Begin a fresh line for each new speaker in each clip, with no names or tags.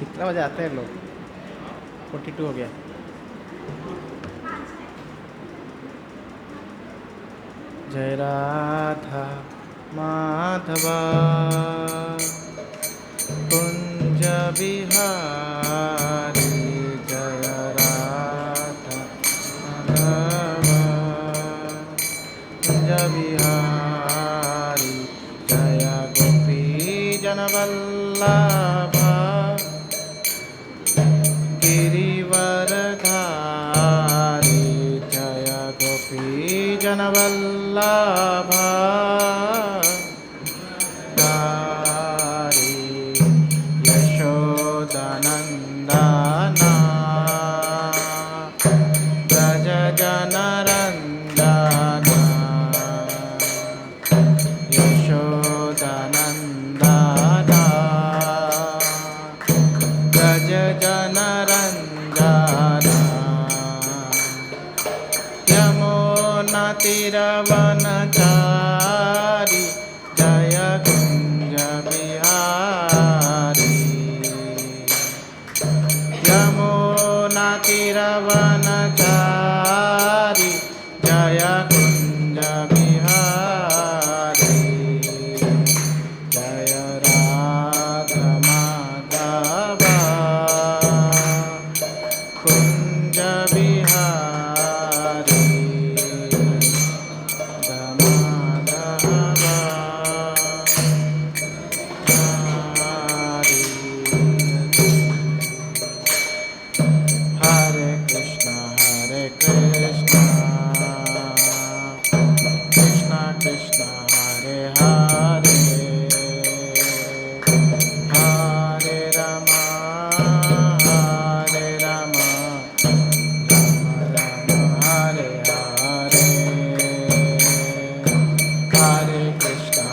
कितना बजे आते हैं लोग? 42 हो गया। जय राधा माधवा कुंज बिहारी, जय राधा माधवा कुंज बिहारी, जय गोपी जनवल्लभा गिरिवरधारी, जय गोपी जनवल्लभा धारी, यशोदनन्दना व्रज जनरञ्जना, यशोदनन्दना व्रज जनरञ्जना, यमुनातीरवनचारी, जय कुञ्ज बिहारी, यमुनातीरवनचारी, जय कुञ्ज बिहारी, जय राधा माधवा कुंज बिहारी, माधवा हरे कृष्णा कृष्णा कृष्णा हरे हरे, हरे रामा हरे रामा, राम राम हरे हरे, हरे कृष्णा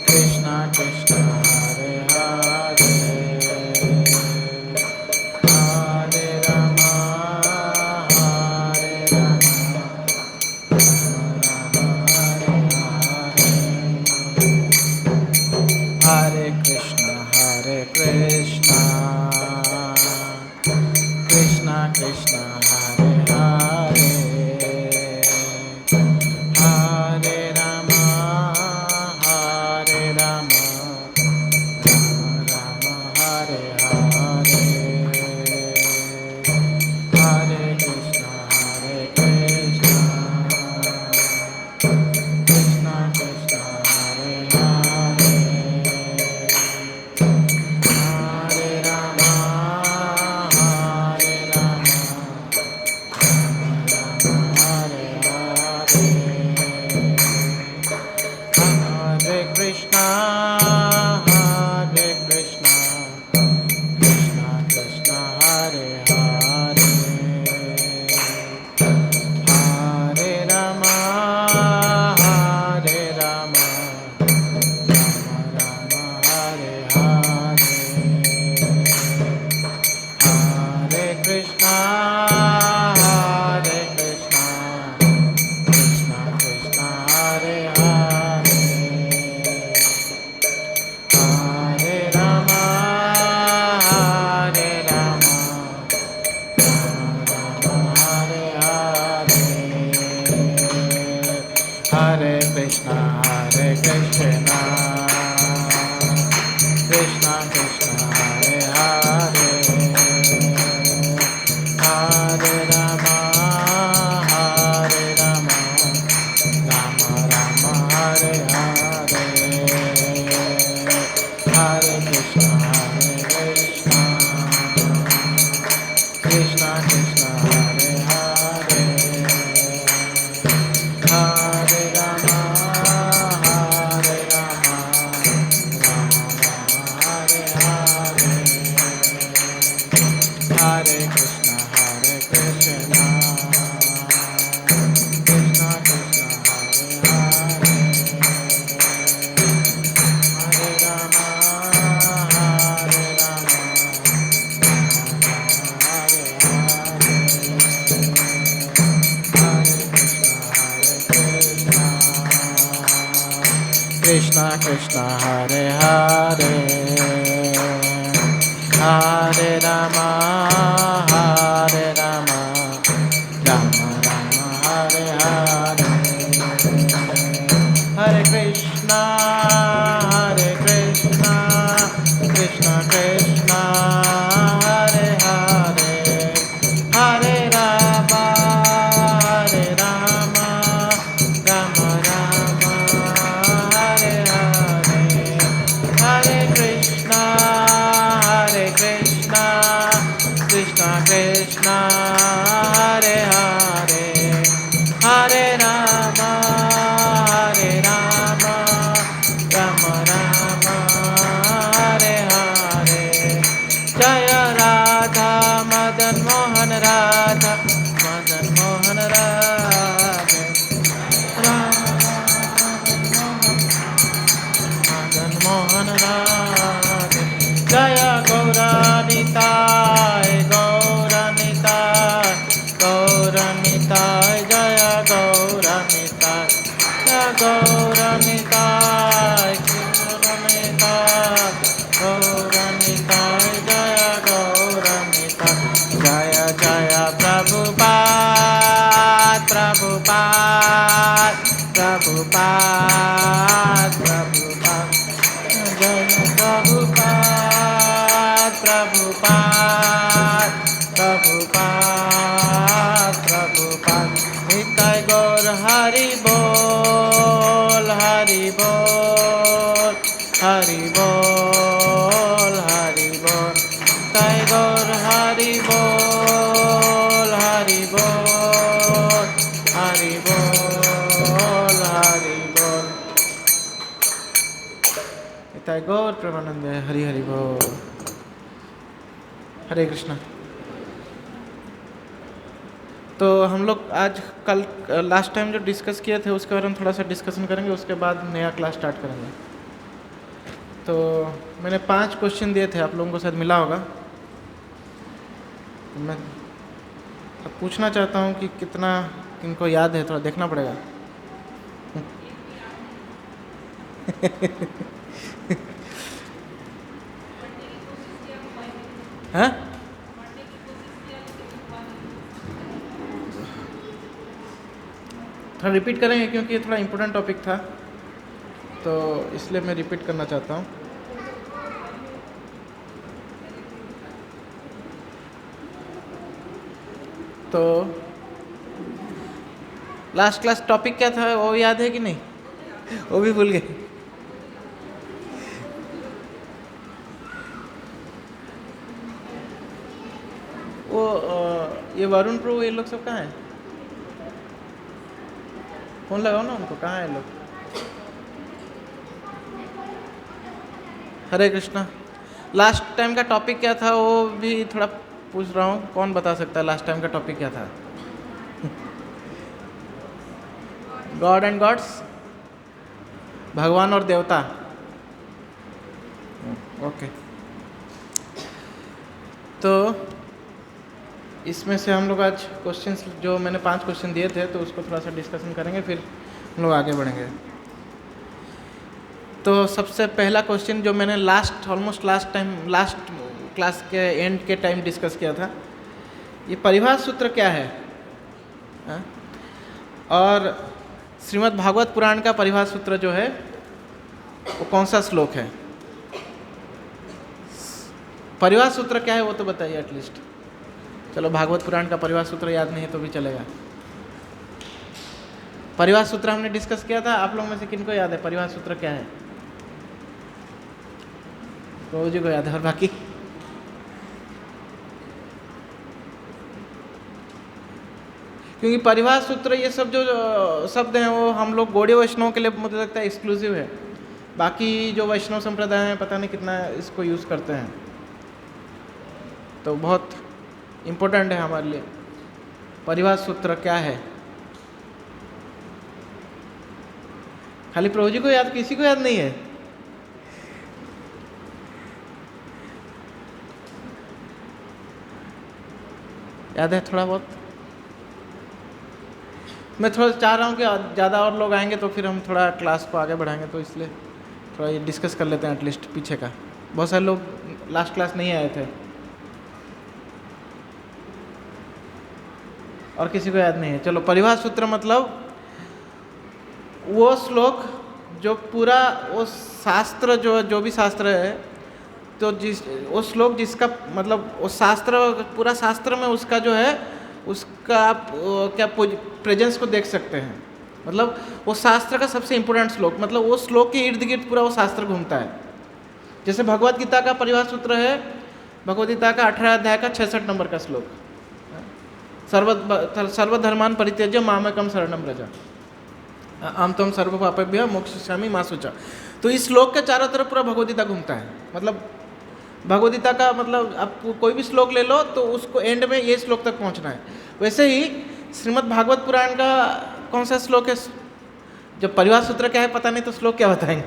कृष्णा कृष्णा हरे हरे, हरे रामा हरे रामा, हरे कृष्णा कृष्णा कृष्णा हरे हरे, हरे रामा हरे रामा, राम राम हरे हरे, हरे कृष्णा कृष्णा कृष्णा हरे हरे, हरे रामा हरे रामा, हरे हरे, हरे कृष्णा कृष्णा कृष्णा हरे हरे, हरे रामा राम राम हरे हरे, हरे कृष्णा कृष्णा कृष्णा हरे हरे, हरे रामा राम हरे हरे, हरे कृष्णा कृष्णा कृष्णा हरे हरे, हरे रामा राम राम हरे हरे, हरे कृष्णा कृष्णा कृष्णा हरे हरे, हरे Rama Krishna Krishna Hare Hare Hare Rama Hare Rama Rama Rama Hare Hare Hare Krishna Krishna Krishna Hare Hare Hare Rama Rama Rama Hare Hare Hare Krishna Krishna Krishna Hare Hare Hare Rama Rama Rama Hare Hare Jaya Radha Madan Mohan Radha Madan Mohan Radha Madan Mohan Radha Jaya Gauranitai Gauranitai Gauranitai Jaya Gauranitai Jaya Gauranitai Gauranitai Jaya Gauranitai Jaya Jaya Prabhupada Prabhupada Prabhupada Prabhupada Jaya Prabhupada Prabhupada Prabhupada Prabhupada Nitai Gaur Hari Bol Hari Bol Hari Bol Hari Bol Nitai Gaur Hari Bol Hari Bol Hari Bol Hari Bol Nitai Gaur Premanande Hari Hari Bol हरे कृष्णा। तो हम लोग आज कल last time जो discuss किए थे उसके बारे में थोड़ा सा डिस्कशन करेंगे, उसके बाद नया क्लास स्टार्ट करेंगे। तो मैंने 5 क्वेश्चन दिए थे, आप लोगों को शायद मिला होगा। मैं अब पूछना चाहता हूँ कि कितना इनको याद है, थोड़ा देखना पड़ेगा। हाँ थोड़ा रिपीट करेंगे क्योंकि ये थोड़ा इम्पोर्टेंट टॉपिक था, तो इसलिए मैं रिपीट करना चाहता हूँ। तो लास्ट क्लास टॉपिक क्या था वो याद है कि नहीं? वो भी भूल गए। वो ये वरुण प्रभु ये लोग सब कहाँ हैं? फोन लगाओ ना उनको, कहाँ है लोग? हरे कृष्णा। लास्ट टाइम का टॉपिक क्या था वो भी थोड़ा पूछ रहा हूँ, कौन बता सकता है लास्ट टाइम का टॉपिक क्या था? गॉड एंड गॉड्स, भगवान और देवता। ओके, तो इसमें से हम लोग आज क्वेश्चंस जो मैंने 5 क्वेश्चन दिए थे तो उसको थोड़ा सा डिस्कशन करेंगे, फिर हम लोग आगे बढ़ेंगे। तो सबसे पहला क्वेश्चन जो मैंने ऑलमोस्ट लास्ट क्लास के एंड के टाइम डिस्कस किया था, ये परिभाष सूत्र क्या है? और श्रीमद् भागवत पुराण का परिभाष सूत्र जो है वो कौन सा श्लोक है? परिभाष सूत्र क्या है वो तो बताइए एटलीस्ट। चलो भागवत पुराण का परिभाष सूत्र याद नहीं तो भी चलेगा। परिभाष सूत्र हमने डिस्कस किया था, आप लोगों में से किनको याद है परिभाष सूत्र क्या है? प्रभु जी को याद है, और बाकी? क्योंकि परिभाष सूत्र ये सब जो शब्द हैं वो हम लोग गौड़ीय वैष्णव के लिए मुझे लगता है एक्सक्लूसिव है। बाकी जो वैष्णव संप्रदाय हैं पता नहीं कितना इसको यूज़ करते हैं, तो बहुत इम्पोर्टेंट है हमारे लिए। परिभाष सूत्र क्या है? खाली प्रभु जी को याद, किसी को याद नहीं है? याद है थोड़ा बहुत? मैं थोड़ा चाह रहा हूँ कि ज़्यादा और लोग आएंगे तो फिर हम थोड़ा क्लास को आगे बढ़ाएंगे, तो इसलिए थोड़ा ये डिस्कस कर लेते हैं एटलीस्ट पीछे का। बहुत सारे लोग लास्ट क्लास नहीं आए थे और किसी को याद नहीं है। चलो, परिभाष सूत्र मतलब वो श्लोक जो पूरा वो शास्त्र जो भी शास्त्र है, तो वो श्लोक जिसका मतलब वो शास्त्र पूरा शास्त्र में उसका जो है उसका आप क्या प्रेजेंस को देख सकते हैं। मतलब वो शास्त्र का सबसे इम्पोर्टेंट श्लोक, मतलब वो श्लोक के इर्द गिर्द पूरा वो शास्त्र घूमता है। जैसे भगवत गीता का परिभाष सूत्र है, भगवत गीता का 18 अध्याय का 66 नंबर का श्लोक, सर्वधर्मान परित्यज्य मामेकम शरणम व्रज अहम त्वं सर्व पापेभ्यः मोक्षयिष्यामि मा शुचः। तो इस श्लोक के चारों तरफ पूरा भगवत गीता घूमता है। मतलब भगवत गीता का मतलब आप कोई भी श्लोक ले लो तो उसको एंड में ये श्लोक तक पहुंचना है। वैसे ही श्रीमद् भागवत पुराण का कौन सा श्लोक है, जब परिभाष सूत्र क्या है पता नहीं तो श्लोक क्या बताएंगे।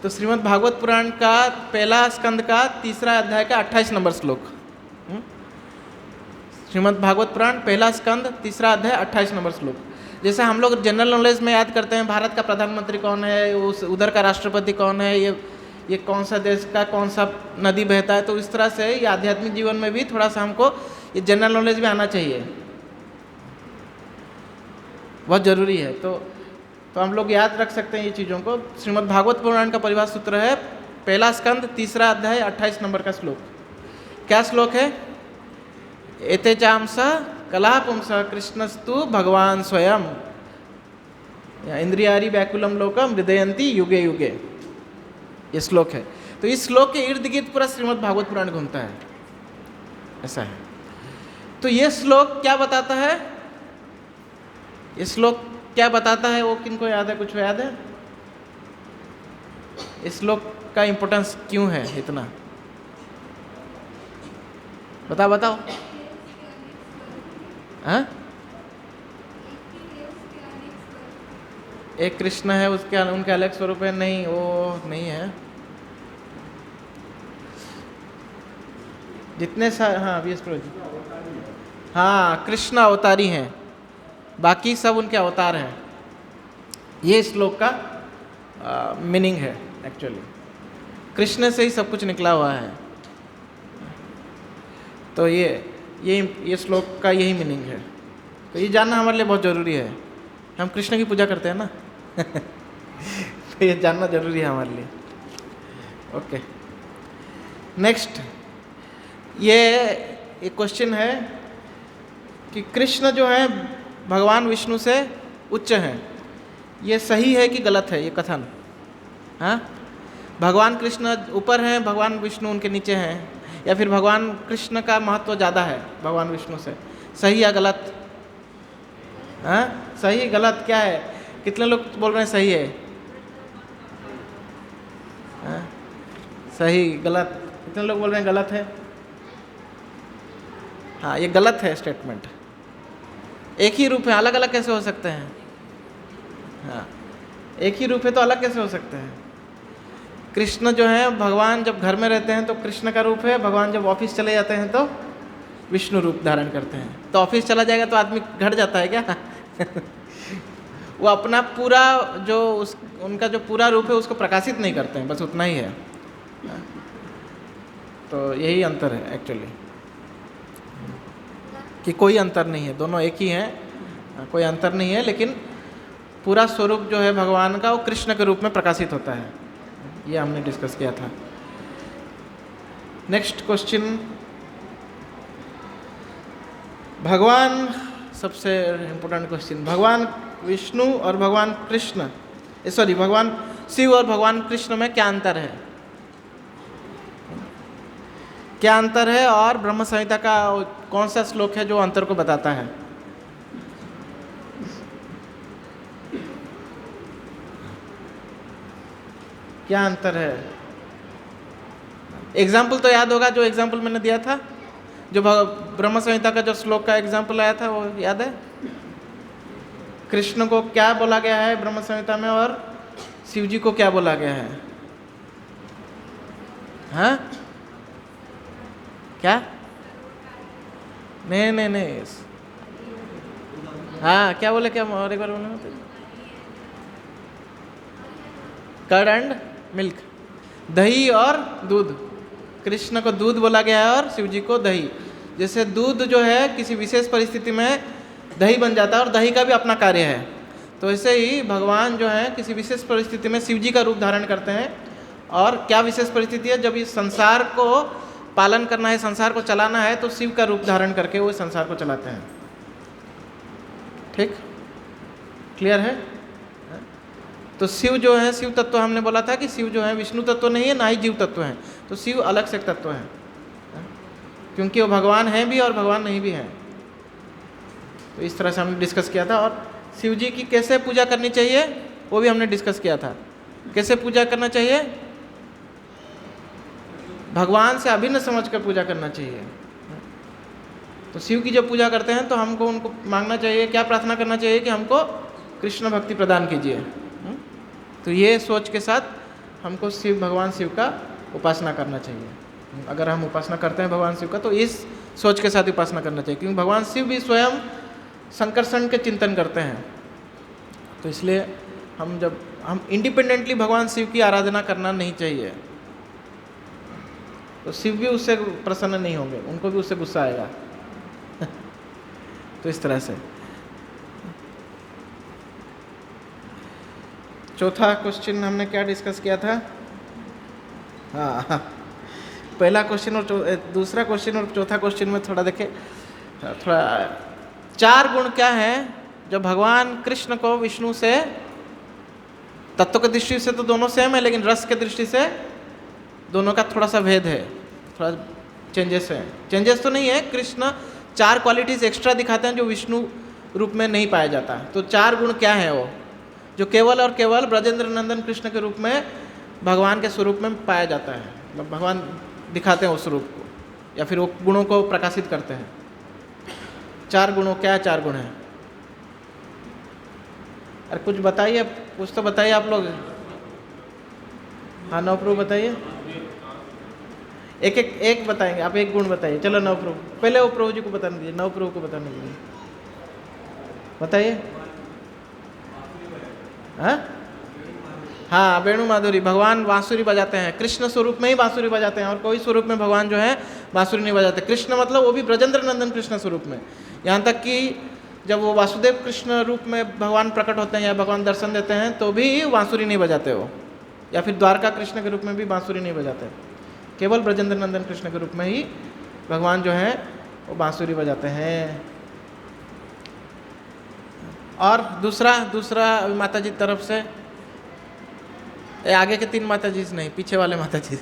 तो श्रीमद् भागवत पुराण का पहला स्कंद का 3 अध्याय का 28 नंबर श्लोक, श्रीमद् भागवत पुराण पहला स्कंद 3 अध्याय 28 नंबर श्लोक। जैसे हम लोग जनरल नॉलेज में याद करते हैं भारत का प्रधानमंत्री कौन है, उधर का राष्ट्रपति कौन है, ये कौन सा देश का कौन सा नदी बहता है, तो इस तरह से ये आध्यात्मिक जीवन में भी थोड़ा सा हमको ये जनरल नॉलेज में आना चाहिए, बहुत ज़रूरी है। तो हम लोग याद रख सकते हैं ये चीज़ों को। श्रीमद् भागवत पुराण का परिभाष सूत्र है पहला स्कंद 3 अध्याय 28 नंबर का श्लोक। क्या श्लोक है? एते चांस कलापुंस कृष्णस्तु भगवान स्वयं इंद्रियारी व्याकुलम लोकम हृदयंती युगे युगे, ये श्लोक है। तो इस श्लोक के इर्द गिर्द पूरा श्रीमद् भागवत पुराण घूमता है, ऐसा है। तो ये श्लोक क्या बताता है, ये श्लोक क्या बताता है, वो किनको याद है? कुछ याद है? इस श्लोक का इंपॉर्टेंस क्यों है इतना? बताओ। हाँ, एक कृष्ण है, उनके अलग स्वरूप है? नहीं, वो नहीं है। जितने हाँ हाँ, कृष्ण अवतारी हैं, बाकी सब उनके अवतार हैं। ये श्लोक का मीनिंग है एक्चुअली, कृष्ण से ही सब कुछ निकला हुआ है। तो ये श्लोक का यही मीनिंग है। तो ये जानना हमारे लिए बहुत ज़रूरी है। हम कृष्ण की पूजा करते हैं ना तो ये जानना ज़रूरी है हमारे लिए। ओके, नेक्स्ट ये एक क्वेश्चन है कि कृष्ण जो है भगवान विष्णु से उच्च हैं, ये सही है कि गलत है ये कथन? हाँ, भगवान कृष्ण ऊपर हैं, भगवान विष्णु उनके नीचे हैं, या फिर भगवान कृष्ण का महत्व ज़्यादा है भगवान विष्णु से? सही या गलत? हाँ, सही गलत क्या है? कितने लोग बोल रहे हैं सही है? हाँ, सही गलत? कितने लोग बोल रहे हैं गलत है? हाँ, ये गलत है स्टेटमेंट। एक ही रूप है, अलग अलग कैसे हो सकते हैं? हाँ, एक ही रूप है तो अलग कैसे हो सकते हैं? कृष्ण जो है भगवान जब घर में रहते हैं तो कृष्ण का रूप है, भगवान जब ऑफिस चले जाते हैं तो विष्णु रूप धारण करते हैं। तो ऑफिस चला जाएगा तो आदमी घट जाता है क्या? वो अपना पूरा जो उनका जो पूरा रूप है उसको प्रकाशित नहीं करते हैं, बस उतना ही है। तो यही अंतर है एक्चुअली, कि कोई अंतर नहीं है, दोनों एक ही हैं, कोई अंतर नहीं है, लेकिन पूरा स्वरूप जो है भगवान का वो कृष्ण के रूप में प्रकाशित होता है। ये हमने डिस्कस किया था। नेक्स्ट क्वेश्चन, भगवान सबसे इम्पोर्टेंट क्वेश्चन, भगवान विष्णु और भगवान कृष्ण भगवान शिव और भगवान कृष्ण में क्या अंतर है? क्या अंतर है? और ब्रह्म संहिता का कौन सा श्लोक है जो अंतर को बताता है? क्या अंतर है? एग्जाम्पल तो याद होगा, जो एग्जाम्पल मैंने दिया था, जो ब्रह्म संहिता का जो श्लोक का एग्जाम्पल आया था, वो याद है? कृष्ण को क्या बोला गया है ब्रह्म संहिता में और शिव जी को क्या बोला गया है? हाँ, क्या? नहीं, हाँ क्या बोले, क्या और एक बार बोले? कर्ड एंड मिल्क, दही और दूध। कृष्ण को दूध बोला गया है और शिव जी को दही। जैसे दूध जो है किसी विशेष परिस्थिति में दही बन जाता है और दही का भी अपना कार्य है, तो ऐसे ही भगवान जो है किसी विशेष परिस्थिति में शिव जी का रूप धारण करते हैं। और क्या विशेष परिस्थिति है? जब इस संसार को पालन करना है, संसार को चलाना है, तो शिव का रूप धारण करके वो संसार को चलाते हैं। ठीक, क्लियर है? तो शिव जो है, शिव तत्व हमने बोला था कि शिव जो है विष्णु तत्व नहीं है, ना ही जीव तत्व है, तो शिव अलग से तत्व है, क्योंकि वो भगवान है भी और भगवान नहीं भी है। तो इस तरह से हमने डिस्कस किया था। और शिव जी की कैसे पूजा करनी चाहिए वो भी हमने डिस्कस किया था। कैसे पूजा करना चाहिए? भगवान से अभिन्न समझ कर पूजा करना चाहिए। तो शिव की जब पूजा करते हैं तो हमको उनको मांगना चाहिए, क्या प्रार्थना करना चाहिए कि हमको कृष्ण भक्ति प्रदान कीजिए। तो ये सोच के साथ हमको शिव, भगवान शिव का उपासना करना चाहिए। अगर हम उपासना करते हैं भगवान शिव का तो इस सोच के साथ उपासना करना चाहिए, क्योंकि भगवान शिव भी स्वयं संकर्षण के चिंतन करते हैं। तो इसलिए हम इंडिपेंडेंटली भगवान शिव की आराधना करना नहीं चाहिए, तो शिव भी उससे प्रसन्न नहीं होंगे, उनको भी उससे गुस्सा आएगा। तो इस तरह से चौथा क्वेश्चन हमने क्या डिस्कस किया था? हाँ, पहला क्वेश्चन और दूसरा क्वेश्चन और चौथा क्वेश्चन में थोड़ा देखें, थोड़ा 4 गुण क्या हैं जो भगवान कृष्ण को विष्णु से, तत्व की दृष्टि से तो दोनों सेम है, लेकिन रस की दृष्टि से दोनों का थोड़ा सा भेद है, थोड़ा चेंजेस है। चेंजेस तो नहीं है, कृष्ण 4 क्वालिटीज एक्स्ट्रा दिखाते हैं जो विष्णु रूप में नहीं पाया जाता। तो 4 गुण क्या है वो, जो केवल और केवल ब्रजेंद्र नंदन कृष्ण के रूप में भगवान के स्वरूप में पाया जाता है। मतलब भगवान दिखाते हैं उस रूप को, या फिर वो गुणों को प्रकाशित करते हैं। 4 गुणों, क्या 4 गुण हैं? अरे कुछ बताइए, कुछ तो बताइए आप लोग। हाँ, नवप्रभु बताइए। एक बताएंगे आप, एक गुण बताइए। चलो नवप्रभु, पहले वो प्रभु जी को बताने दीजिए, नवप्रभु को बताने दीजिए, बताइए। हाँ, वेणु माधुरी, भगवान बांसुरी बजाते हैं, कृष्ण स्वरूप में ही बांसुरी बजाते हैं, और कोई स्वरूप में भगवान जो है बांसुरी नहीं बजाते। कृष्ण मतलब वो भी ब्रजेंद्र नंदन कृष्ण स्वरूप में, यहाँ तक कि जब वो वासुदेव कृष्ण रूप में भगवान प्रकट होते हैं या भगवान दर्शन देते हैं तो भी बांसुरी नहीं बजाते वो, या फिर द्वारका कृष्ण के रूप में भी बांसुरी नहीं बजाते। केवल ब्रजेंद्र नंदन कृष्ण के रूप में ही भगवान जो है वो बांसुरी बजाते हैं। और दूसरा माता जी तरफ से, आगे के 3 माता जी नहीं, पीछे वाले माता जी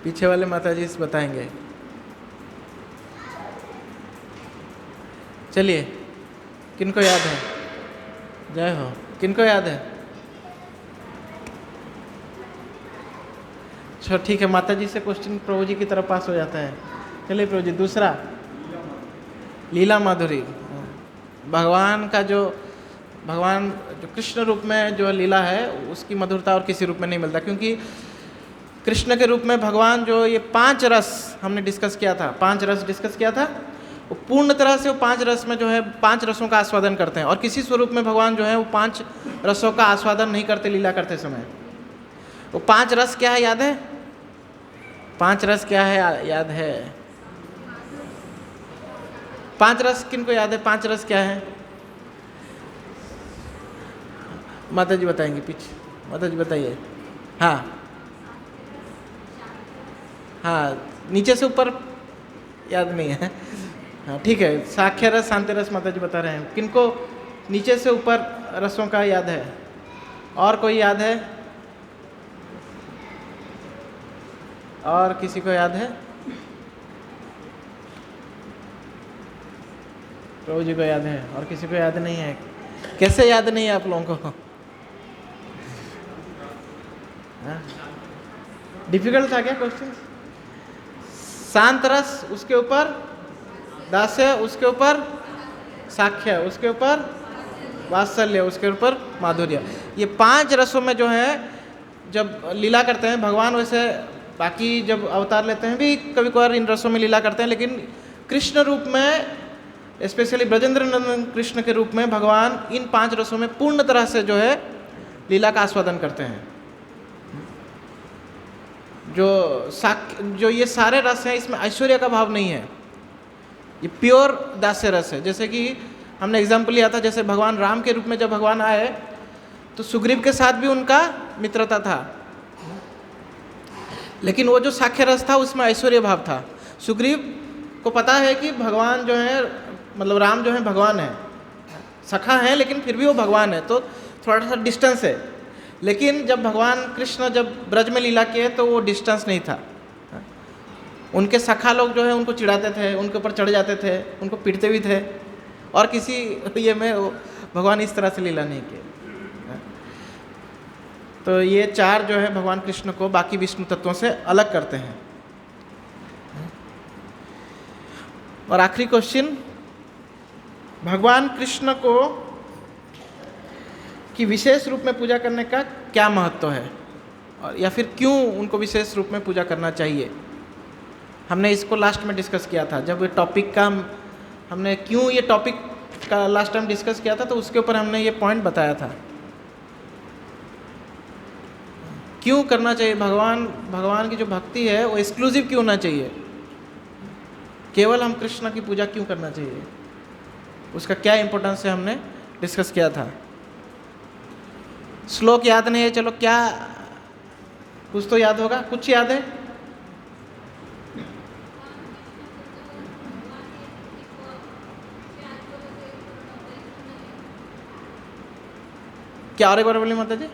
पीछे वाले माता जी बताएंगे। चलिए, किनको याद है? जय हो। किनको याद है? अच्छा ठीक है, माता जी से क्वेश्चन प्रभु जी की तरफ पास हो जाता है। चलिए प्रभु जी, दूसरा लीला माधुरी, भगवान जो कृष्ण रूप में जो लीला है उसकी मधुरता और किसी रूप में नहीं मिलता, क्योंकि कृष्ण के रूप में भगवान जो ये 5 रस हमने डिस्कस किया था, 5 रस डिस्कस किया था, वो पूर्ण तरह से वो 5 रस में जो है 5 रसों का आस्वादन करते हैं, और किसी स्वरूप में भगवान जो है वो 5 रसों का आस्वादन नहीं करते लीला करते समय। वो 5 रस क्या है याद है? 5 रस क्या है याद है? 5 रस किनको याद है? 5 रस क्या है? माता जी बताएंगे, पीछे माता जी बताइए। हाँ हाँ, नीचे से ऊपर याद नहीं है। हाँ ठीक है, साख्य रस, शांति रस माता जी बता रहे हैं। किनको नीचे से ऊपर रसों का याद है? और कोई याद है? और किसी को याद है? प्रभु जी को याद है और किसी को याद नहीं है? कैसे याद नहीं है आप लोगों को? डिफिकल्ट था क्या क्वेश्चन? शांत रस, उसके ऊपर दास्य, उसके ऊपर साख्य, उसके ऊपर वात्सल्य, उसके ऊपर माधुर्य। ये 5 रसों में जो है जब लीला करते हैं भगवान, वैसे बाकी जब अवतार लेते हैं भी कभी कभार इन रसों में लीला करते हैं, लेकिन कृष्ण रूप में, स्पेशली ब्रजेंद्र नंदन कृष्ण के रूप में भगवान इन 5 रसों में पूर्ण तरह से जो है लीला का आस्वादन करते हैं। जो ये सारे रस हैं, इसमें ऐश्वर्य का भाव नहीं है, ये प्योर दास्य रस है। जैसे कि हमने एग्जाम्पल लिया था, जैसे भगवान राम के रूप में जब भगवान आए तो सुग्रीव के साथ भी उनका मित्रता था, लेकिन वो जो साख्य रस था उसमें ऐश्वर्य भाव था। सुग्रीव को पता है कि भगवान जो है, मतलब राम जो है भगवान है, सखा है लेकिन फिर भी वो भगवान है, तो थोड़ा सा डिस्टेंस है। लेकिन जब भगवान कृष्ण जब ब्रज में लीला किए तो वो डिस्टेंस नहीं था। उनके सखा लोग जो है उनको चिढ़ाते थे, उनके ऊपर चढ़ जाते थे, उनको पीटते भी थे, और किसी ये में भगवान इस तरह से लीला नहीं किए। तो ये 4 जो है भगवान कृष्ण को बाकी विष्णु तत्वों से अलग करते हैं। और आखिरी क्वेश्चन, भगवान कृष्ण को कि विशेष रूप में पूजा करने का क्या महत्व है, और या फिर क्यों उनको विशेष रूप में पूजा करना चाहिए। हमने इसको लास्ट में डिस्कस किया था, जब ये टॉपिक का हमने क्यों ये टॉपिक का लास्ट टाइम डिस्कस किया था, तो उसके ऊपर हमने ये पॉइंट बताया था क्यों करना चाहिए। भगवान की जो भक्ति है वो एक्सक्लूसिव क्यों होना चाहिए, केवल हम कृष्ण की पूजा क्यों करना चाहिए, उसका क्या इंपॉर्टेंस है, हमने डिस्कस किया था। श्लोक याद नहीं है, चलो क्या कुछ तो याद होगा, कुछ याद है? क्या और एक बार बोलिए माता जी।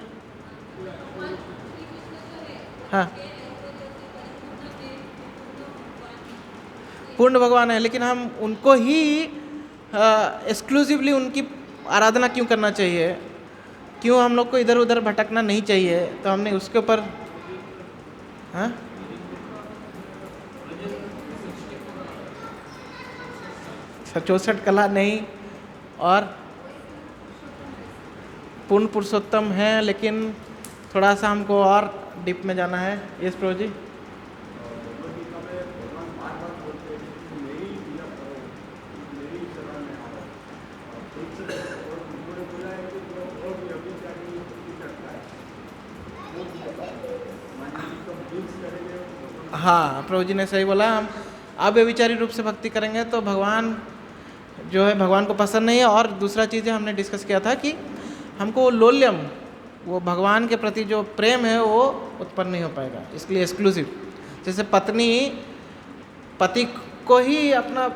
हाँ, पूर्ण भगवान है, लेकिन हम उनको ही एक्सक्लूसिवली उनकी आराधना क्यों करना चाहिए, क्यों हम लोग को इधर उधर भटकना नहीं चाहिए, तो हमने उसके ऊपर 64 कला नहीं, और पूर्ण पुरुषोत्तम है, लेकिन थोड़ा सा हमको और डीप में जाना है। यस प्रभु जी। हाँ, प्रभु जी ने सही बोला, हम अव्यभिचारी रूप से भक्ति करेंगे तो भगवान जो है भगवान को पसंद नहीं है। और दूसरा चीज़ है, हमने डिस्कस किया था कि हमको लोल्यम, वो भगवान के प्रति जो प्रेम है वो उत्पन्न नहीं हो पाएगा, इसलिए एक्सक्लूसिव। जैसे पत्नी पति को ही अपना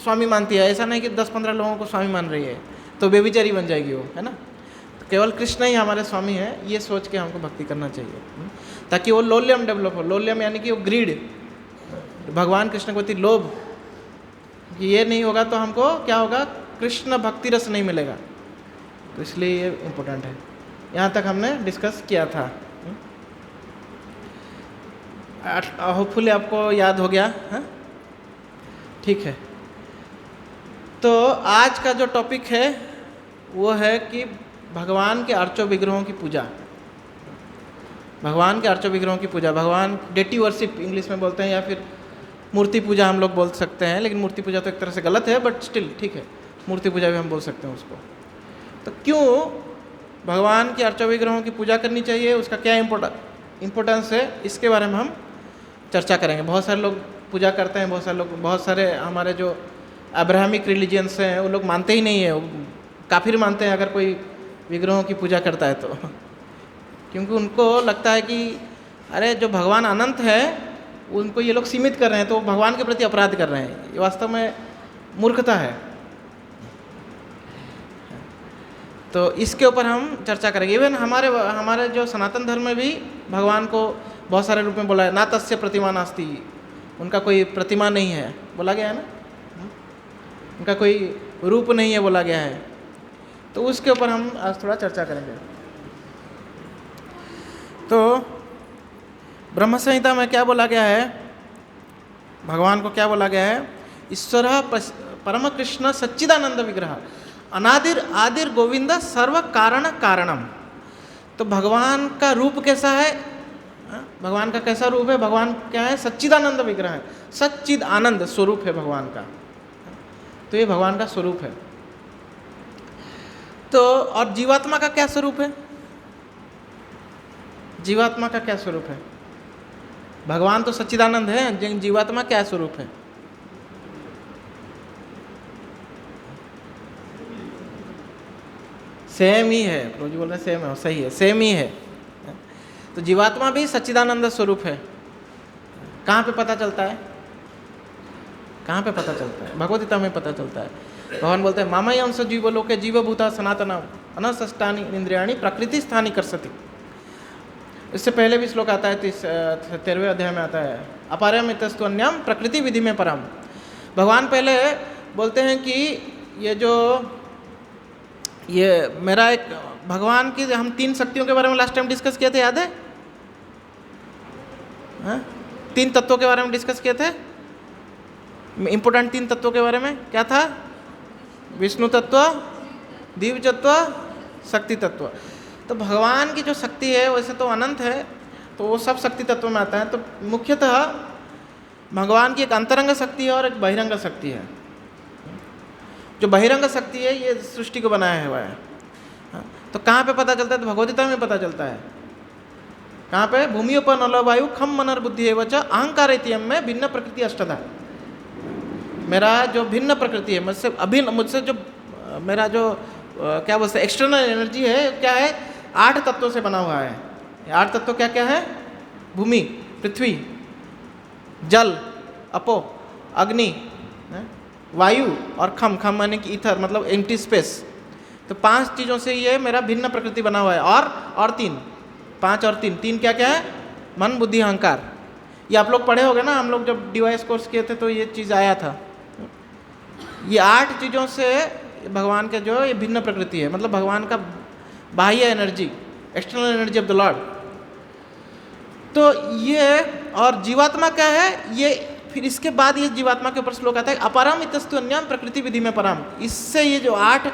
स्वामी मानती है, ऐसा नहीं कि 10-15 लोगों को स्वामी मान रही है तो बेविचारी बन जाएगी वो, है ना। तो केवल कृष्ण ही हमारे स्वामी है, ये सोच के हमको भक्ति करना चाहिए, ताकि वो लोल्यम डेवलप हो। लोल्यम यानी कि वो ग्रीड, भगवान कृष्ण के प्रति लोभ, कि ये नहीं होगा तो हमको क्या होगा, कृष्ण भक्ति रस नहीं मिलेगा। तो इसलिए ये इम्पोर्टेंट है। यहाँ तक हमने डिस्कस किया था। होपफुली आपको याद हो गया, है? ठीक है। तो आज का जो टॉपिक है वो है कि भगवान के अर्चो विग्रहों की पूजा। भगवान के अर्चो विग्रहों की पूजा, भगवान डेटी वर्शिप इंग्लिश में बोलते हैं, या फिर मूर्ति पूजा हम लोग बोल सकते हैं, लेकिन मूर्ति पूजा तो एक तरह से गलत है, बट स्टिल ठीक है, मूर्ति पूजा भी हम बोल सकते हैं उसको। तो क्यों भगवान के अर्चो विग्रहों की पूजा करनी चाहिए, उसका क्या इम्पोर्टेंस है, इसके बारे में हम चर्चा करेंगे। बहुत सारे लोग पूजा करते हैं, बहुत सारे हमारे जो अब्राहमिक रिलीजियंस हैं वो लोग मानते ही नहीं है, काफिर मानते हैं अगर कोई विग्रहों की पूजा करता है तो, क्योंकि उनको लगता है कि अरे जो भगवान अनंत है उनको ये लोग सीमित कर रहे हैं, तो भगवान के प्रति अपराध कर रहे हैं। ये वास्तव में मूर्खता है। तो इसके ऊपर हम चर्चा करेंगे। इवन हमारे जो सनातन धर्म में भी भगवान को बहुत सारे रूप में बोला है। ना तस्य प्रतिमा नास्ति, उनका कोई प्रतिमा नहीं है बोला गया है ना, उनका कोई रूप नहीं है बोला गया है। तो उसके ऊपर हम आज थोड़ा चर्चा करेंगे। तो ब्रह्म संहिता में क्या बोला गया है, भगवान को क्या बोला गया है, ईश्वर परम कृष्ण सच्चिदानंद विग्रह अनादिर आदिर गोविंद सर्व कारण कारणम। तो भगवान का रूप कैसा है, भगवान का कैसा रूप है, भगवान क्या है, सच्चिदानंद विग्रह है, सच्चिद आनंद स्वरूप है भगवान का। तो ये भगवान का स्वरूप है। तो और जीवात्मा का क्या स्वरूप है? जीवात्मा का क्या स्वरूप है? भगवान तो सच्चिदानंद है, लेकिन जीवात्मा क्या स्वरूप है? सेम ही है। प्रभु जी बोल रहे सेम है, सही है, सेम ही है। तो जीवात्मा भी सच्चिदानंद स्वरूप है। कहाँ पे पता चलता है? कहाँ पे पता चलता है? भगवद गीता में पता चलता है। भगवान बोलते हैं मामय अंश जीवलोके जीवभूता सनातना अनसष्टानि इंद्रियाणि प्रकृति स्थानी करसति। इससे पहले भी श्लोक आता है, 13वें अध्याय में आता है, अपारम इतस्तु अन्यम प्रकृति विधि में परम। भगवान पहले बोलते हैं कि ये मेरा एक भगवान की, हम 3 शक्तियों के बारे में लास्ट टाइम डिस्कस किए थे, याद है? 3 तत्वों के बारे में डिस्कस किए थे, इंपोर्टेंट 3 तत्वों के बारे में। क्या था? विष्णु तत्व, दिव्य तत्व, शक्ति तत्व। तो भगवान की जो शक्ति है वैसे तो अनंत है, तो वो सब शक्ति तत्व में आता है। तो मुख्यतः भगवान की एक अंतरंग शक्ति है और एक बहिरंग शक्ति है। जो बहिरंग शक्ति है ये सृष्टि को बनाया हुआ है। तो कहाँ पे पता चलता है? तो भगवद गीता में पता चलता है। कहाँ पे? भूमियोपन नलवायु खम मनर बुद्धि एवच अहंकार इत्यम में भिन्न प्रकृति अष्टधा। मेरा जो भिन्न प्रकृति है, मुझसे जो मेरा जो क्या बोलते हैं एक्सटर्नल एनर्जी है, क्या है? 8 तत्वों से बना हुआ है। 8 तत्व क्या क्या है? भूमि, पृथ्वी, जल, अपो, अग्नि, वायु और खम माने कि ईथर, मतलब एम्प्टी स्पेस। तो 5 चीज़ों से ये मेरा भिन्न प्रकृति बना हुआ है। और 3, 5 और 3 क्या क्या है? मन, बुद्धि, अहंकार। ये आप लोग पढ़े होंगे ना, हम लोग जब डिवाइस कोर्स किए थे तो ये चीज़ आया था। ये 8 चीज़ों से भगवान के जो ये भिन्न प्रकृति है, मतलब भगवान का बाह्य energy, external energy of the Lord. तो ये, और जीवात्मा क्या है? ये फिर इसके बाद ये जीवात्मा के ऊपर श्लोक आता है, अपरम इतस्तु अन्यम प्रकृति विधि में परम। इससे ये जो 8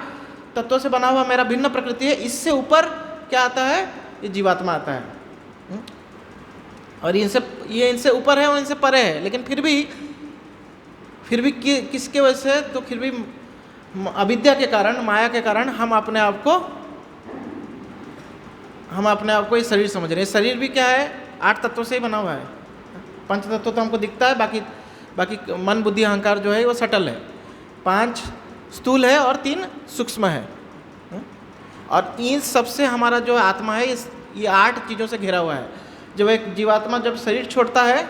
तत्वों से बना हुआ मेरा भिन्न प्रकृति है, इससे ऊपर क्या आता है? ये जीवात्मा आता है। और ये इनसे ऊपर है और इनसे परे है, लेकिन फिर भी किसके वजह से? तो फिर भी अविद्या के कारण, माया के कारण हम अपने आप को ये शरीर समझ रहे हैं। शरीर भी क्या है? 8 तत्वों से ही बना हुआ है। 5 तत्व तो हमको दिखता है, बाकी मन, बुद्धि, अहंकार जो है वो सटल है। 5 स्थूल है और 3 सूक्ष्म है। और इन सबसे हमारा जो आत्मा है ये 8 चीज़ों से घिरा हुआ है। जब एक जीवात्मा जब शरीर छोड़ता है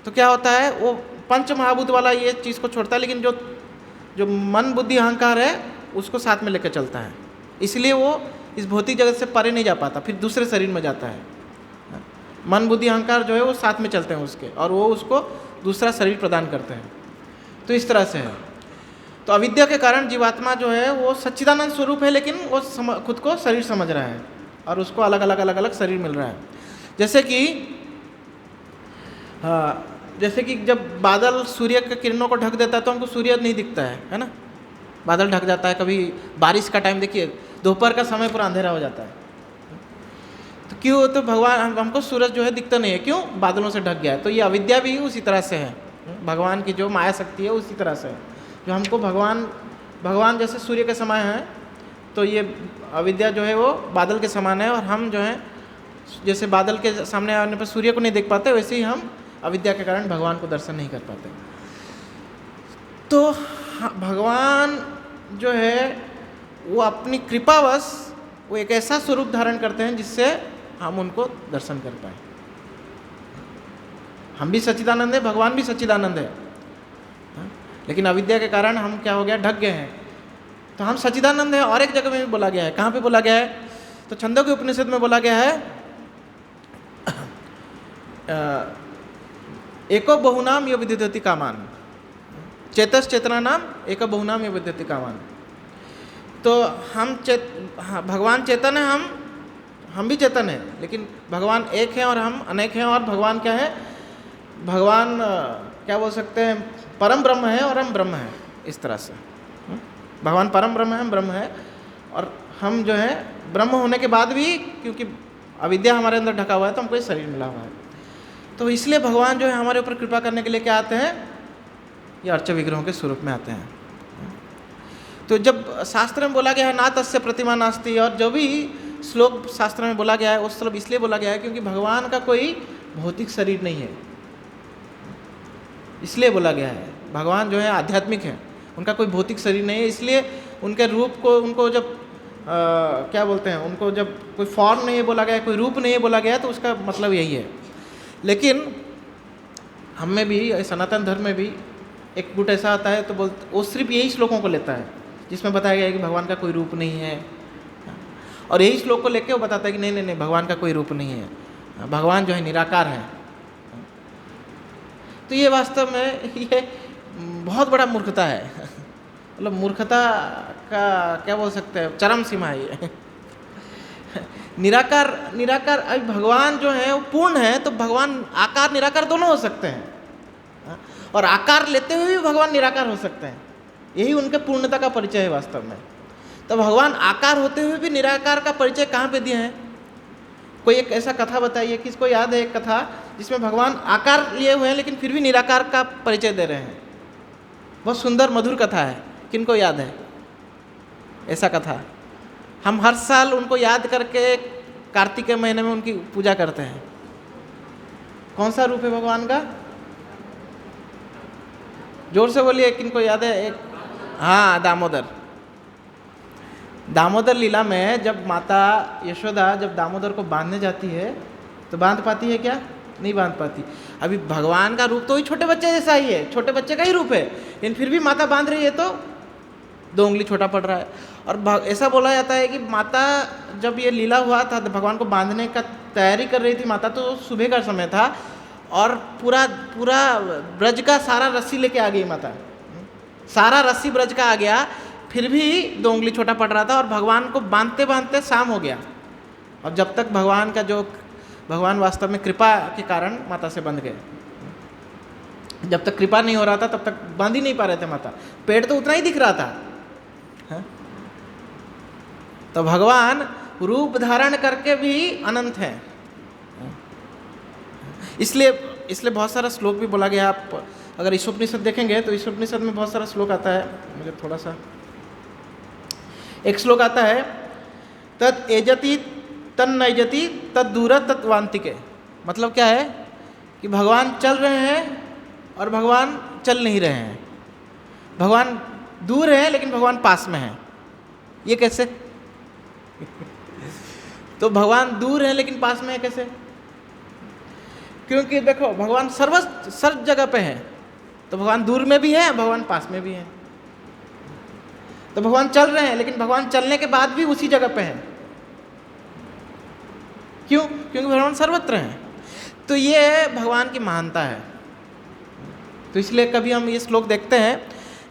तो क्या होता है? वो पंच महाभूत वाला ये चीज़ को छोड़ता है, लेकिन जो मन, बुद्धि, अहंकार है उसको साथ में लेकर चलता है। इसलिए वो इस भौतिक जगत से परे नहीं जा पाता, फिर दूसरे शरीर में जाता है। मन, बुद्धि, अहंकार जो है वो साथ में चलते हैं उसके, और वो उसको दूसरा शरीर प्रदान करते हैं। तो इस तरह से है। तो अविद्या के कारण जीवात्मा जो है वो सच्चिदानंद स्वरूप है, लेकिन वो खुद को शरीर समझ रहा है और उसको अलग अलग शरीर मिल रहा है। जैसे कि जब बादल सूर्य के किरणों को ढक देता है तो हमको सूर्य नहीं दिखता है ना? बादल ढक जाता है। कभी बारिश का टाइम देखिए, दोपहर का समय पूरा अंधेरा हो जाता है। तो क्यों? तो भगवान हमको सूरज जो है दिखता नहीं है, क्यों? बादलों से ढक गया है। तो ये अविद्या भी उसी तरह से है। भगवान की जो माया शक्ति है उसी तरह से है। जो हमको भगवान जैसे सूर्य के समान है, तो ये अविद्या जो है वो बादल के समान है। और हम जो है जैसे बादल के सामने आने पर सूर्य को नहीं देख पाते, वैसे ही हम अविद्या के कारण भगवान को दर्शन नहीं कर पाते। तो भगवान जो है वो अपनी कृपावश वो एक ऐसा स्वरूप धारण करते हैं जिससे हम उनको दर्शन कर पाए। हम भी सच्चिदानंद है, भगवान भी सच्चिदानंद है, लेकिन अविद्या के कारण हम क्या हो गया? ढक गए हैं। तो हम सच्चिदानंद है। और एक जगह में भी बोला गया है। कहाँ पे बोला गया है? तो छंदोग्य उपनिषद में बोला गया है, एको बहुनाम यो विदिधति कामान, चेतस चेतना नाम एक बहुनाम यो विदिधति कामान। तो भगवान चेतन है, हम भी चेतन है, लेकिन भगवान एक है और हम अनेक हैं। और भगवान क्या है? भगवान क्या बोल सकते हैं? परम ब्रह्म है और हम ब्रह्म हैं। इस तरह से भगवान परम ब्रह्म है, हम ब्रह्म है। और हम जो है ब्रह्म होने के बाद भी, क्योंकि अविद्या हमारे अंदर ढका हुआ है, तो हमको ये शरीर मिला हुआ है। तो इसलिए भगवान जो है हमारे ऊपर कृपा करने के लिए क्या आते हैं? ये अर्च विग्रहों के स्वरूप में आते हैं। तो जब शास्त्र में बोला गया है ना तस्य प्रतिमा नास्ति, और जो भी श्लोक शास्त्र में बोला गया है वो श्लोक इसलिए बोला गया है क्योंकि भगवान का कोई भौतिक शरीर नहीं है, इसलिए बोला गया है। भगवान जो है आध्यात्मिक है, उनका कोई भौतिक शरीर नहीं है, इसलिए उनके रूप को, उनको जब क्या बोलते हैं, उनको जब कोई फॉर्म नहीं बोला गया, कोई रूप नहीं बोला गया, तो उसका मतलब यही है। लेकिन हम में भी, सनातन धर्म में भी एक गुट ऐसा आता है तो वो सिर्फ यही श्लोकों को लेता है जिसमें बताया गया है कि भगवान का कोई रूप नहीं है, और यही श्लोक को लेके वो बताता है कि नहीं नहीं नहीं, भगवान का कोई रूप नहीं है, भगवान जो है निराकार है। तो ये वास्तव में ये बहुत बड़ा मूर्खता है, मतलब मूर्खता का क्या बोल सकते हैं, चरम सीमा है ये। निराकार अभी भगवान जो है वो पूर्ण है, तो भगवान आकार निराकार दोनों हो सकते हैं, और आकार लेते हुए भी भगवान निराकार हो सकते हैं। यही उनके पूर्णता का परिचय है वास्तव में। तो भगवान आकार होते हुए भी निराकार का परिचय कहाँ पे दिए हैं? कोई एक ऐसा कथा बताइए, किसको याद है एक कथा जिसमें भगवान आकार लिए हुए हैं लेकिन फिर भी निराकार का परिचय दे रहे हैं? बहुत सुंदर मधुर कथा है, किनको याद है ऐसा कथा? हम हर साल उनको याद करके कार्तिक के महीने में उनकी पूजा करते हैं। कौन सा रूप है भगवान का? जोर से बोलिए, किनको याद है? एक, हाँ, दामोदर लीला में जब माता यशोदा जब दामोदर को बांधने जाती है तो बांध पाती है क्या? नहीं बांध पाती। अभी भगवान का रूप तो ही छोटे बच्चे जैसा ही है, छोटे बच्चे का ही रूप है, लेकिन फिर भी माता बांध रही है तो 2 उंगली छोटा पड़ रहा है। और ऐसा बोला जाता है कि माता जब ये लीला हुआ था, भगवान को बांधने का तैयारी कर रही थी माता, तो सुबह का समय था और पूरा ब्रज का सारा रस्सी लेके आ गई माता, सारा रस्सी ब्रज का आ गया, फिर भी 2 उंगली छोटा पड़ रहा था, और भगवान को बांधते बांधते शाम हो गया। और जब तक भगवान वास्तव में कृपा के कारण माता से बंध गए, जब तक कृपा नहीं हो रहा था तब तक बांध ही नहीं पा रहे थे माता, पेड़ तो उतना ही दिख रहा था। है? तो भगवान रूप धारण करके भी अनंत है, इसलिए बहुत सारा श्लोक भी बोला गया। आप अगर ईशोपनिषद देखेंगे तो ईशोपनिषद में बहुत सारा श्लोक आता है। मुझे थोड़ा सा एक श्लोक आता है, तत् एजति तन्नैजति तद दूर तत्वांतिके। मतलब क्या है कि भगवान चल रहे हैं और भगवान चल नहीं रहे हैं, भगवान दूर है लेकिन भगवान पास में है। ये कैसे? तो भगवान दूर है लेकिन पास में है कैसे? क्योंकि देखो भगवान सर्व जगह पे है, तो भगवान दूर में भी है, भगवान पास में भी है। तो भगवान चल रहे हैं लेकिन भगवान चलने के बाद भी उसी जगह पे है। क्यों? क्योंकि भगवान सर्वत्र हैं। तो ये भगवान की महानता है। तो इसलिए कभी हम ये श्लोक देखते हैं,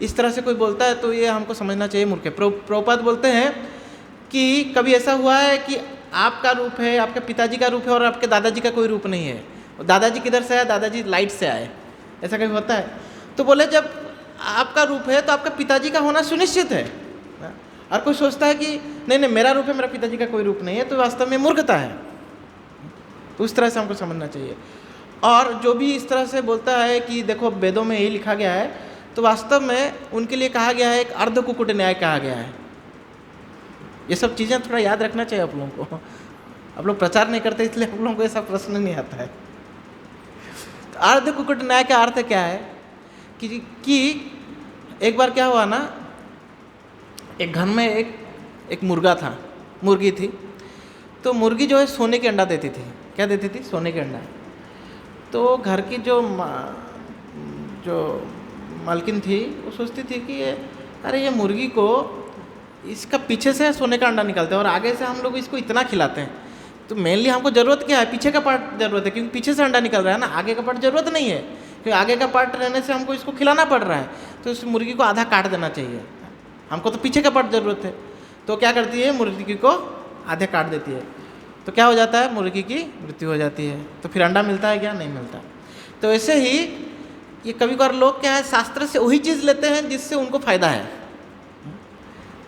इस तरह से कोई बोलता है तो ये हमको समझना चाहिए मूर्ख है। प्रभुपाद बोलते हैं कि कभी ऐसा हुआ है कि आपका रूप है, आपके पिताजी का रूप है, और आपके दादाजी का कोई रूप नहीं है। दादाजी किधर से आए? दादाजी लाइट से आए। ऐसा कभी होता है? तो बोले जब आपका रूप है तो आपका पिताजी का होना सुनिश्चित है। और कोई सोचता है कि नहीं नहीं मेरा रूप है, मेरा पिताजी का कोई रूप नहीं है, तो वास्तव में मूर्खता है। तो उस तरह से हमको समझना चाहिए। और जो भी इस तरह से बोलता है कि देखो वेदों में यही लिखा गया है, तो वास्तव में उनके लिए कहा गया है, एक अर्ध कुकुट न्याय कहा गया है। ये सब चीज़ें थोड़ा याद रखना चाहिए आप लोगों को। आप लोग प्रचार नहीं करते इसलिए आप लोगों को ऐसा प्रश्न नहीं आता है। तो अर्ध कुकुट न्याय का अर्थ क्या है कि एक बार क्या हुआ ना, एक घर में एक मुर्गा था, मुर्गी थी। तो मुर्गी जो है सोने के अंडा देती थी। क्या देती थी? सोने के अंडा। तो घर की जो मालकिन थी वो सोचती थी कि अरे ये मुर्गी को इसका पीछे से सोने का अंडा निकालते हैं और आगे से हम लोग इसको इतना खिलाते हैं, तो मेनली हमको ज़रूरत क्या है? पीछे का पार्ट ज़रूरत है, क्योंकि पीछे से अंडा निकल रहा है ना, आगे का पार्ट ज़रूरत नहीं है, क्योंकि आगे का पार्ट रहने से हमको इसको खिलाना पड़ रहा है। तो इस मुर्गी को आधा काट देना चाहिए, हमको तो पीछे का पार्ट ज़रूरत है। तो क्या करती है? मुर्गी को आधे काट देती है। तो क्या हो जाता है? मुर्गी की मृत्यु हो जाती है। तो फिर अंडा मिलता है क्या? नहीं मिलता। तो ऐसे ही ये कभी कभार लोग क्या है, शास्त्र से वही चीज़ लेते हैं जिससे उनको फायदा है।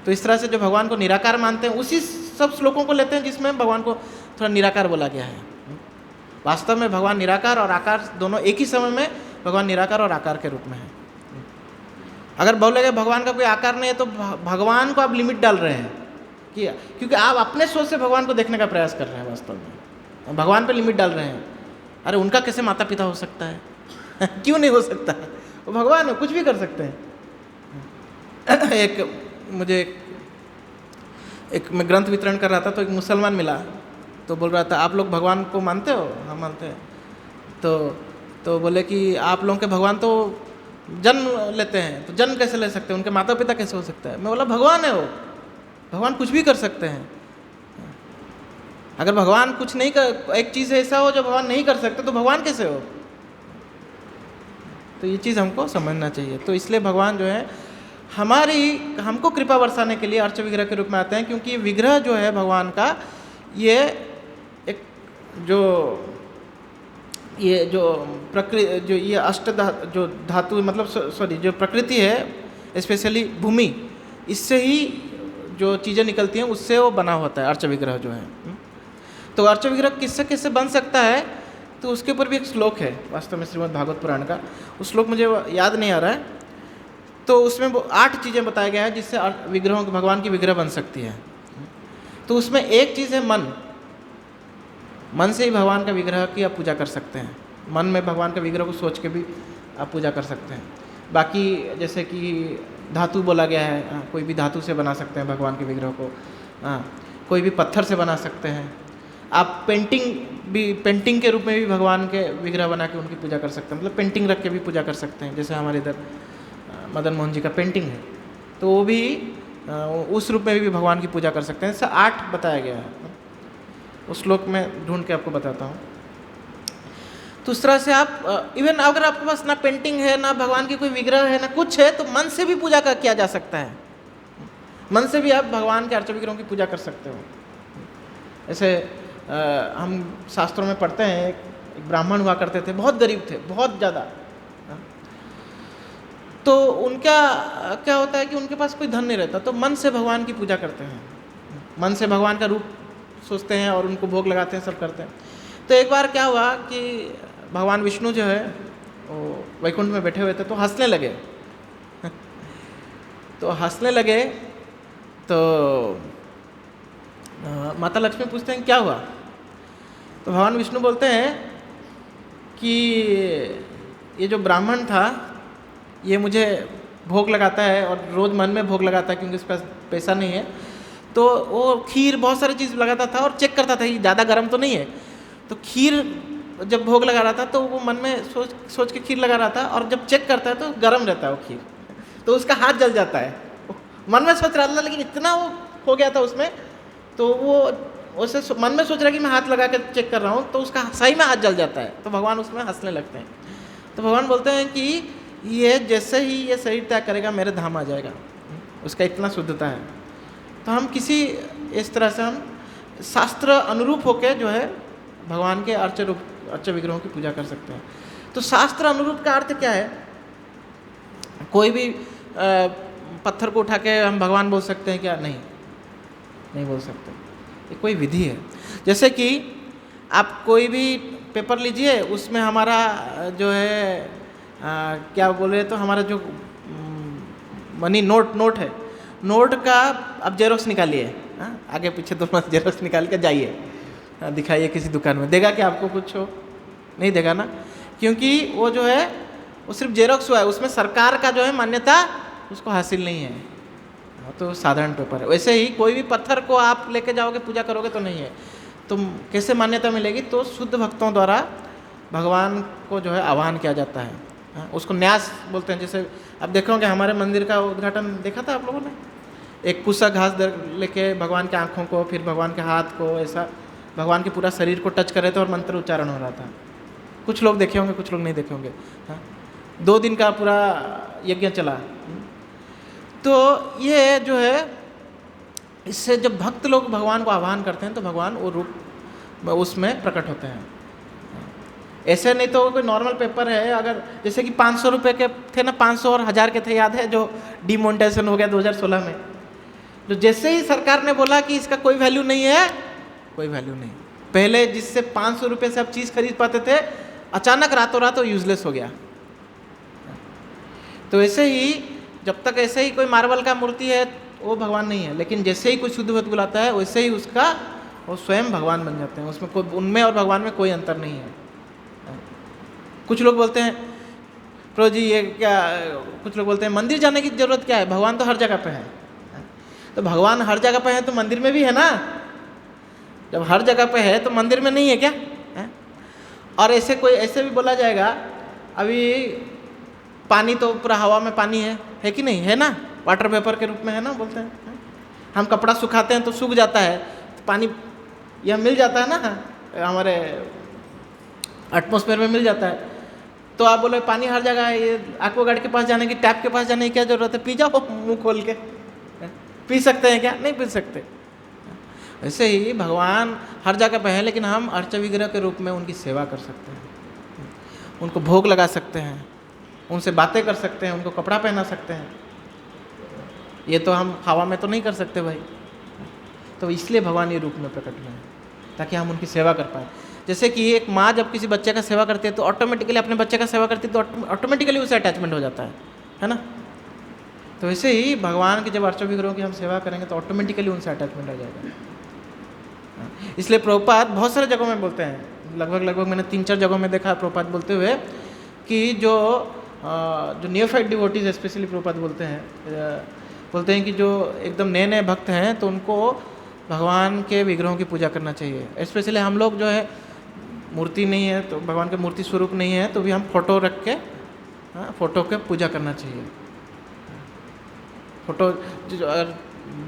तो इस तरह से जो भगवान को निराकार मानते हैं उसी सब श्लोकों को लेते हैं जिसमें भगवान को थोड़ा निराकार बोला गया है। वास्तव में भगवान निराकार और आकार दोनों एक ही समय में भगवान निराकार और आकार के रूप में है। अगर बोलेंगे भगवान का कोई आकार नहीं है तो भगवान को आप लिमिट डाल रहे हैं कि, क्योंकि आप अपने सोच से भगवान को देखने का प्रयास कर रहे हैं वास्तव में, भगवान पे लिमिट डाल रहे हैं। अरे उनका कैसे माता पिता हो सकता है क्यों नहीं हो सकता है, वो भगवान है, कुछ भी कर सकते हैं। एक मैं ग्रंथ वितरण कर रहा था तो एक मुसलमान मिला, तो बोल रहा था आप लोग भगवान को मानते हो? हाँ मानते हैं। तो बोले कि आप लोगों के भगवान तो जन्म लेते हैं, तो जन्म कैसे ले सकते हैं, उनके माता पिता कैसे हो सकता है? मैं बोला भगवान है, वो भगवान कुछ भी कर सकते हैं। अगर भगवान कुछ नहीं कर, एक चीज़ ऐसा हो जो भगवान नहीं कर सकते तो भगवान कैसे हो? तो ये चीज़ हमको समझना चाहिए। तो इसलिए भगवान जो है हमको कृपा बरसाने के लिए अर्च विग्रह के रूप में आते हैं, क्योंकि विग्रह जो है भगवान का ये एक जो प्रकृति जो ये जो धातु मतलब सॉरी जो प्रकृति है स्पेशली भूमि, इससे ही जो चीज़ें निकलती हैं उससे वो बना होता है अर्च विग्रह जो है। तो अर्च विग्रह किससे किससे बन सकता है, तो उसके ऊपर भी एक श्लोक है वास्तव में श्रीमद् भागवत पुराण का, उस श्लोक मुझे याद नहीं आ रहा है। तो उसमें वो 8 चीज़ें बताया गया है जिससे विग्रहों भगवान की विग्रह बन सकती है। तो उसमें एक चीज़ है मन से ही भगवान का विग्रह की आप पूजा कर सकते हैं, मन में भगवान का विग्रह को सोच के भी आप पूजा कर सकते हैं। बाकी जैसे कि धातु बोला गया है, कोई भी धातु से बना सकते हैं भगवान के विग्रह को, कोई भी पत्थर से बना सकते हैं। आप पेंटिंग के रूप में भी भगवान के विग्रह बना के उनकी पूजा कर सकते हैं, मतलब पेंटिंग रख के भी पूजा कर सकते हैं। जैसे हमारे इधर मदन मोहन जी का पेंटिंग है, तो वो भी उस रूप में भी भगवान की पूजा कर सकते हैं। इससे 8 बताया गया है, उस श्लोक में ढूंढ के आपको बताता हूँ। तो उस तरह से आप इवन अगर आपके पास ना पेंटिंग है, ना भगवान की कोई विग्रह है, ना कुछ है, तो मन से भी पूजा किया जा सकता है। मन से भी आप भगवान के अर्च विग्रहों की पूजा कर सकते हो। ऐसे हम शास्त्रों में पढ़ते हैं, एक ब्राह्मण हुआ करते थे, बहुत गरीब थे, बहुत ज़्यादा। तो उनका क्या होता है कि उनके पास कोई धन नहीं रहता, तो मन से भगवान की पूजा करते हैं, मन से भगवान का रूप सोचते हैं और उनको भोग लगाते हैं, सब करते हैं। तो एक बार क्या हुआ कि भगवान विष्णु जो है वो वैकुंठ में बैठे हुए थे, तो हंसने लगे तो हंसने लगे तो माता लक्ष्मी पूछते हैं क्या हुआ? तो भगवान विष्णु बोलते हैं कि ये जो ब्राह्मण था ये मुझे भोग लगाता है और रोज़ मन में भोग लगाता है, क्योंकि उसके पास पैसा नहीं है, तो वो खीर बहुत सारी चीज़ लगाता था और चेक करता था कि ज़्यादा गर्म तो नहीं है। तो खीर जब भोग लगा रहा था तो वो मन में सोच के खीर लगा रहा था, और जब चेक करता है तो गर्म रहता है वो खीर, तो उसका हाथ जल जाता है। मन में सोच रहा था लेकिन इतना वो हो गया था उसमें, तो वो उसे मन में सोच रहा है कि मैं हाथ लगा के चेक कर रहा हूँ, तो उसका सही में हाथ जल जाता है। तो भगवान उसमें हंसने लगते हैं। तो भगवान बोलते हैं कि ये जैसे ही ये शरीर त्याग करेगा मेरे धाम आ जाएगा, उसका इतना शुद्धता है। तो हम इस तरह से हम शास्त्र अनुरूप होकर जो है भगवान के अर्च विग्रहों की पूजा कर सकते हैं। तो शास्त्र अनुरूप का अर्थ क्या है? कोई भी पत्थर को उठा के हम भगवान बोल सकते हैं क्या? नहीं बोल सकते। ये कोई विधि है। जैसे कि आप कोई भी पेपर लीजिए, उसमें हमारा जो है क्या बोले तो हमारा जो मनी नोट है, नोट का आप जेरोक्स निकालिए, आगे पीछे दोनों जेरोक्स निकाल के जाइए, दिखाइए किसी दुकान में, देगा क्या आपको कुछ हो? नहीं देगा ना, क्योंकि वो जो है वो सिर्फ जेरोक्स हुआ है, उसमें सरकार का जो है मान्यता उसको हासिल नहीं है, तो साधारण पेपर है। वैसे ही कोई भी पत्थर को आप लेके जाओगे पूजा करोगे तो नहीं है, तो कैसे मान्यता मिलेगी? तो शुद्ध भक्तों द्वारा भगवान को जो है आह्वान किया जाता है, उसको न्यास बोलते हैं। जैसे अब देखोगे हमारे मंदिर का उद्घाटन देखा था आप लोगों ने, एक कुसा घास लेके भगवान के आँखों को, फिर भगवान के हाथ को, ऐसा भगवान के पूरा शरीर को टच कर रहे थे और मंत्र उच्चारण हो रहा था। कुछ लोग देखे होंगे, कुछ लोग नहीं देखे होंगे। 2 दिन का पूरा यज्ञ चला। तो ये जो है, इससे जब भक्त लोग भगवान को आह्वान करते हैं तो भगवान वो रूप उसमें प्रकट होते हैं। ऐसे नहीं तो कोई नॉर्मल पेपर है, अगर जैसे कि 500 रुपये के थे ना, 500 और 1000 के थे, याद है, जो डिमोनेटाइजेशन हो गया 2016 में, जो जैसे ही सरकार ने बोला कि इसका कोई वैल्यू नहीं है, कोई वैल्यू नहीं। पहले जिससे 500 रुपये से आप चीज़ खरीद पाते थे, अचानक रातों रात वो यूजलेस हो गया। तो ऐसे ही जब तक ऐसे ही कोई मार्बल का मूर्ति है वो भगवान नहीं है, लेकिन जैसे ही कोई शुद्ध भक्त बुलाता है वैसे ही उसका वो स्वयं भगवान बन जाते हैं। उसमें कोई, उनमें और भगवान में कोई अंतर नहीं है। कुछ लोग बोलते हैं प्रभु जी ये क्या, कुछ लोग बोलते हैं मंदिर जाने की जरूरत क्या है, भगवान तो हर जगह पे है। तो भगवान हर जगह पे है तो मंदिर में भी है ना, जब हर जगह पे है तो मंदिर में नहीं है क्या है? और ऐसे कोई ऐसे भी बोला जाएगा, अभी पानी तो पूरा हवा में पानी है कि नहीं है ना, वाटर वेपर के रूप में है ना बोलते हैं। हम कपड़ा सुखाते हैं तो सूख जाता है, तो पानी यह मिल जाता है ना, हमारे एटमॉस्फेयर में मिल जाता है। तो आप बोले पानी हर जगह है, ये एक्वागार्ड के पास जाने की, टैप के पास जाने की क्या जरूरत है, पी जाओ मुंह खोल के। पी सकते हैं क्या? नहीं पी सकते। ऐसे ही भगवान हर जगह पे है, लेकिन हम अर्च विग्रह के रूप में उनकी सेवा कर सकते हैं, उनको भोग लगा सकते हैं, उनसे बातें कर सकते हैं, उनको कपड़ा पहना सकते हैं। ये तो हम हवा में तो नहीं कर सकते भाई। तो इसलिए भगवान ये रूप में प्रकट हुए हैं ताकि हम उनकी सेवा कर पाएँ। जैसे कि एक माँ जब किसी बच्चे का सेवा करती है तो ऑटोमेटिकली अपने बच्चे का सेवा करती है तो ऑटोमेटिकली उसे अटैचमेंट हो जाता है ना। तो वैसे ही भगवान के जब अर्च विग्रहों की हम सेवा करेंगे तो ऑटोमेटिकली उनसे अटैचमेंट हो जाएगा। इसलिए प्रभुपाद बहुत सारे जगहों में बोलते हैं, लगभग मैंने 3-4 जगहों में देखा है प्रभुपाद बोलते हुए कि जो नियोफाइट डिवोटीज स्पेशली प्रभुपाद बोलते हैं कि जो एकदम नए भक्त हैं तो उनको भगवान के विग्रहों की पूजा करना चाहिए। स्पेशली हम लोग जो है मूर्ति नहीं है तो भगवान के मूर्ति स्वरूप नहीं है तो भी हम फोटो रख के फोटो के पूजा करना चाहिए। फोटो जो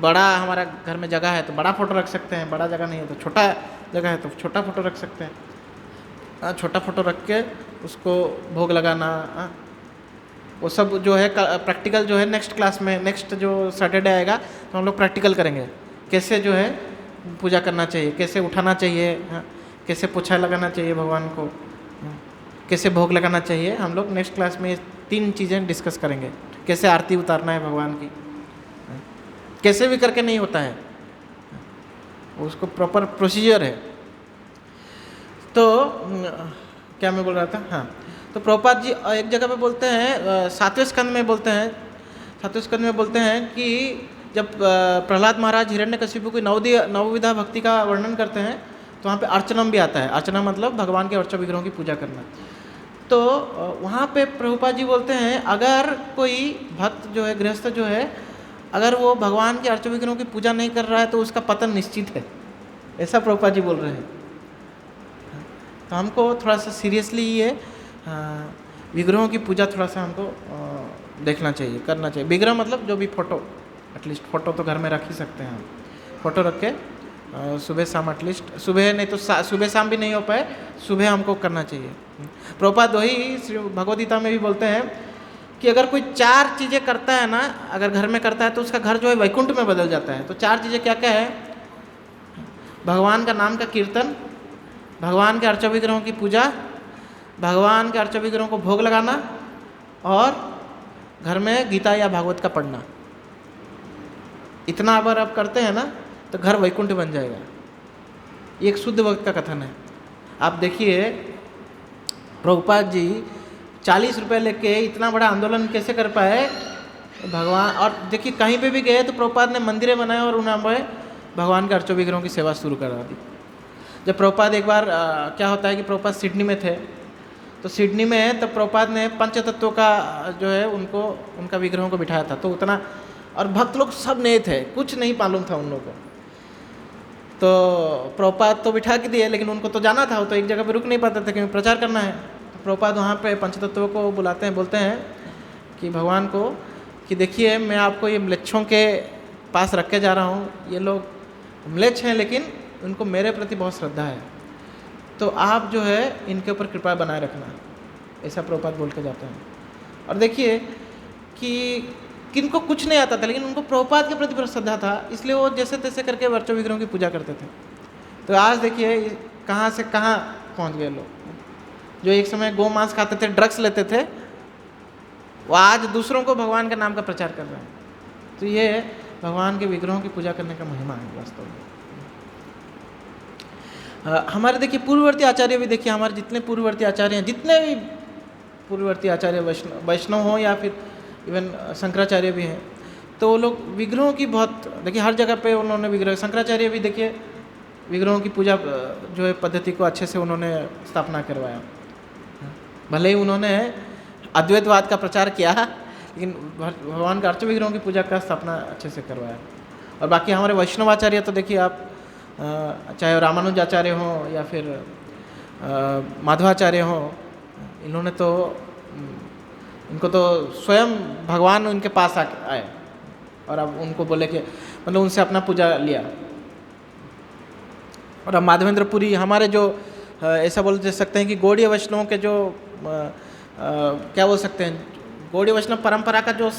बड़ा हमारा घर में जगह है तो बड़ा फोटो रख सकते हैं, बड़ा जगह नहीं है तो छोटा जगह है तो छोटा फोटो रख सकते हैं। छोटा फोटो रख के उसको भोग लगाना, वो सब जो है प्रैक्टिकल जो है नेक्स्ट क्लास में, नेक्स्ट जो सैटरडे आएगा तो हम लोग प्रैक्टिकल करेंगे कैसे जो है पूजा करना चाहिए, कैसे उठाना चाहिए, कैसे पोछा लगाना चाहिए भगवान को, कैसे भोग लगाना चाहिए। हम लोग नेक्स्ट क्लास में ये 3 चीज़ें डिस्कस करेंगे। कैसे आरती उतारना है भगवान की, कैसे भी करके नहीं होता है, उसको प्रॉपर प्रोसीजर है। तो क्या मैं बोल रहा था, हाँ, तो प्रभुपाद जी एक जगह पे बोलते हैं 7वें स्कंद में बोलते हैं कि जब प्रहलाद महाराज हिरण्यकशिपु की नवविधा भक्ति का वर्णन करते हैं तो वहाँ पे अर्चनम भी आता है। अर्चना मतलब भगवान के अर्च विग्रहों की पूजा करना। तो वहाँ पे प्रभुपाद जी बोलते हैं अगर कोई भक्त जो है, गृहस्थ जो है, अगर वो भगवान के अर्च विग्रहों की पूजा नहीं कर रहा है तो उसका पतन निश्चित है, ऐसा प्रभुपाद जी बोल रहे हैं। तो हमको थोड़ा सा सीरियसली ये विग्रहों की पूजा थोड़ा सा हमको देखना चाहिए, करना चाहिए। विग्रह मतलब जो भी फोटो, एटलीस्ट फोटो तो घर में रख ही सकते हैं हम। फोटो रख के सुबह शाम, एटलीस्ट सुबह नहीं तो सुबह शाम भी नहीं हो पाए, सुबह हमको करना चाहिए। प्रभुपाद वही श्री भगवद गीता में भी बोलते हैं कि अगर कोई 4 चीज़ें करता है ना, अगर घर में करता है तो उसका घर जो है वैकुंठ में बदल जाता है। तो 4 चीज़ें क्या क्या है? भगवान का नाम का कीर्तन, भगवान के अर्च विग्रहों की पूजा, भगवान के अर्च विग्रहों को भोग लगाना और घर में गीता या भागवत का पढ़ना। इतना अगर आप करते हैं ना तो घर वैकुंठ बन जाएगा। ये एक शुद्ध भक्त का कथन है। आप देखिए प्रभुपाद जी 40 रुपये लेके इतना बड़ा आंदोलन कैसे कर पाए भगवान। और देखिए कहीं पे भी गए तो प्रभुपाद ने मंदिरें बनाए और उन्होंने भगवान के अर्च विग्रहों की सेवा शुरू करा दी। जब प्रभुपाद एक बार क्या होता है कि प्रभुपाद सिडनी में थे, तो सिडनी में तब प्रभुपाद ने पंचतत्वों का जो है उनका विग्रहों को बिठाया था। तो उतना, और भक्त लोग सब नए थे, कुछ नहीं मालूम था उन लोगों को। तो प्रभुपाद तो बिठा के दिए, लेकिन उनको तो जाना था, वो तो एक जगह पे रुक नहीं पाते थे क्योंकि प्रचार करना है। तो प्रभुपाद वहाँ पे पंचतत्वों को बुलाते हैं, बोलते हैं कि भगवान को कि देखिए मैं आपको ये म्लेच्छों के पास रख के जा रहा हूँ, ये लोग म्लेच्छ हैं लेकिन उनको मेरे प्रति बहुत श्रद्धा है, तो आप जो है इनके ऊपर कृपा बनाए रखना, ऐसा प्रभुपाद बोल के जाते हैं। और देखिए कि किनको कुछ नहीं आता था लेकिन उनको प्रभुपाद के प्रति बहुत श्रद्धा था, इसलिए वो जैसे तैसे करके अर्च विग्रहों की पूजा करते थे। तो आज देखिए कहाँ से कहाँ पहुँच गए लोग। जो एक समय गौ मांस खाते थे, ड्रग्स लेते थे, वो आज दूसरों को भगवान के नाम का प्रचार कर रहे हैं। तो ये भगवान के विग्रहों की पूजा करने का महिमा है वास्तव में। हमारे देखिए पूर्ववर्ती आचार्य भी, देखिए हमारे जितने पूर्ववर्ती आचार्य हैं, जितने भी पूर्ववर्ती आचार्य वैष्णव हो या फिर इवन शंकराचार्य भी हैं। तो वो लोग विग्रहों की बहुत, देखिए हर जगह पे उन्होंने विग्रह, शंकराचार्य भी देखिए विग्रहों की पूजा जो है पद्धति को अच्छे से उन्होंने स्थापना करवाया। भले ही उन्होंने अद्वैतवाद का प्रचार किया, लेकिन भगवान का अर्च विग्रहों की पूजा का स्थापना अच्छे से करवाया। और बाकी हमारे वैष्णवाचार्य तो देखिए आप, चाहे रामानुजाचार्य हों या फिर माधवाचार्य हों, इन्होंने तो इनको तो स्वयं भगवान उनके पास आए और अब उनको बोले कि मतलब उनसे अपना पूजा लिया। और अब माधवेंद्रपुरी हमारे जो ऐसा बोल सकते हैं कि गौड़ीय वैष्णवों के जो क्या बोल सकते हैं, गौड़ीय वैष्णव परंपरा का जो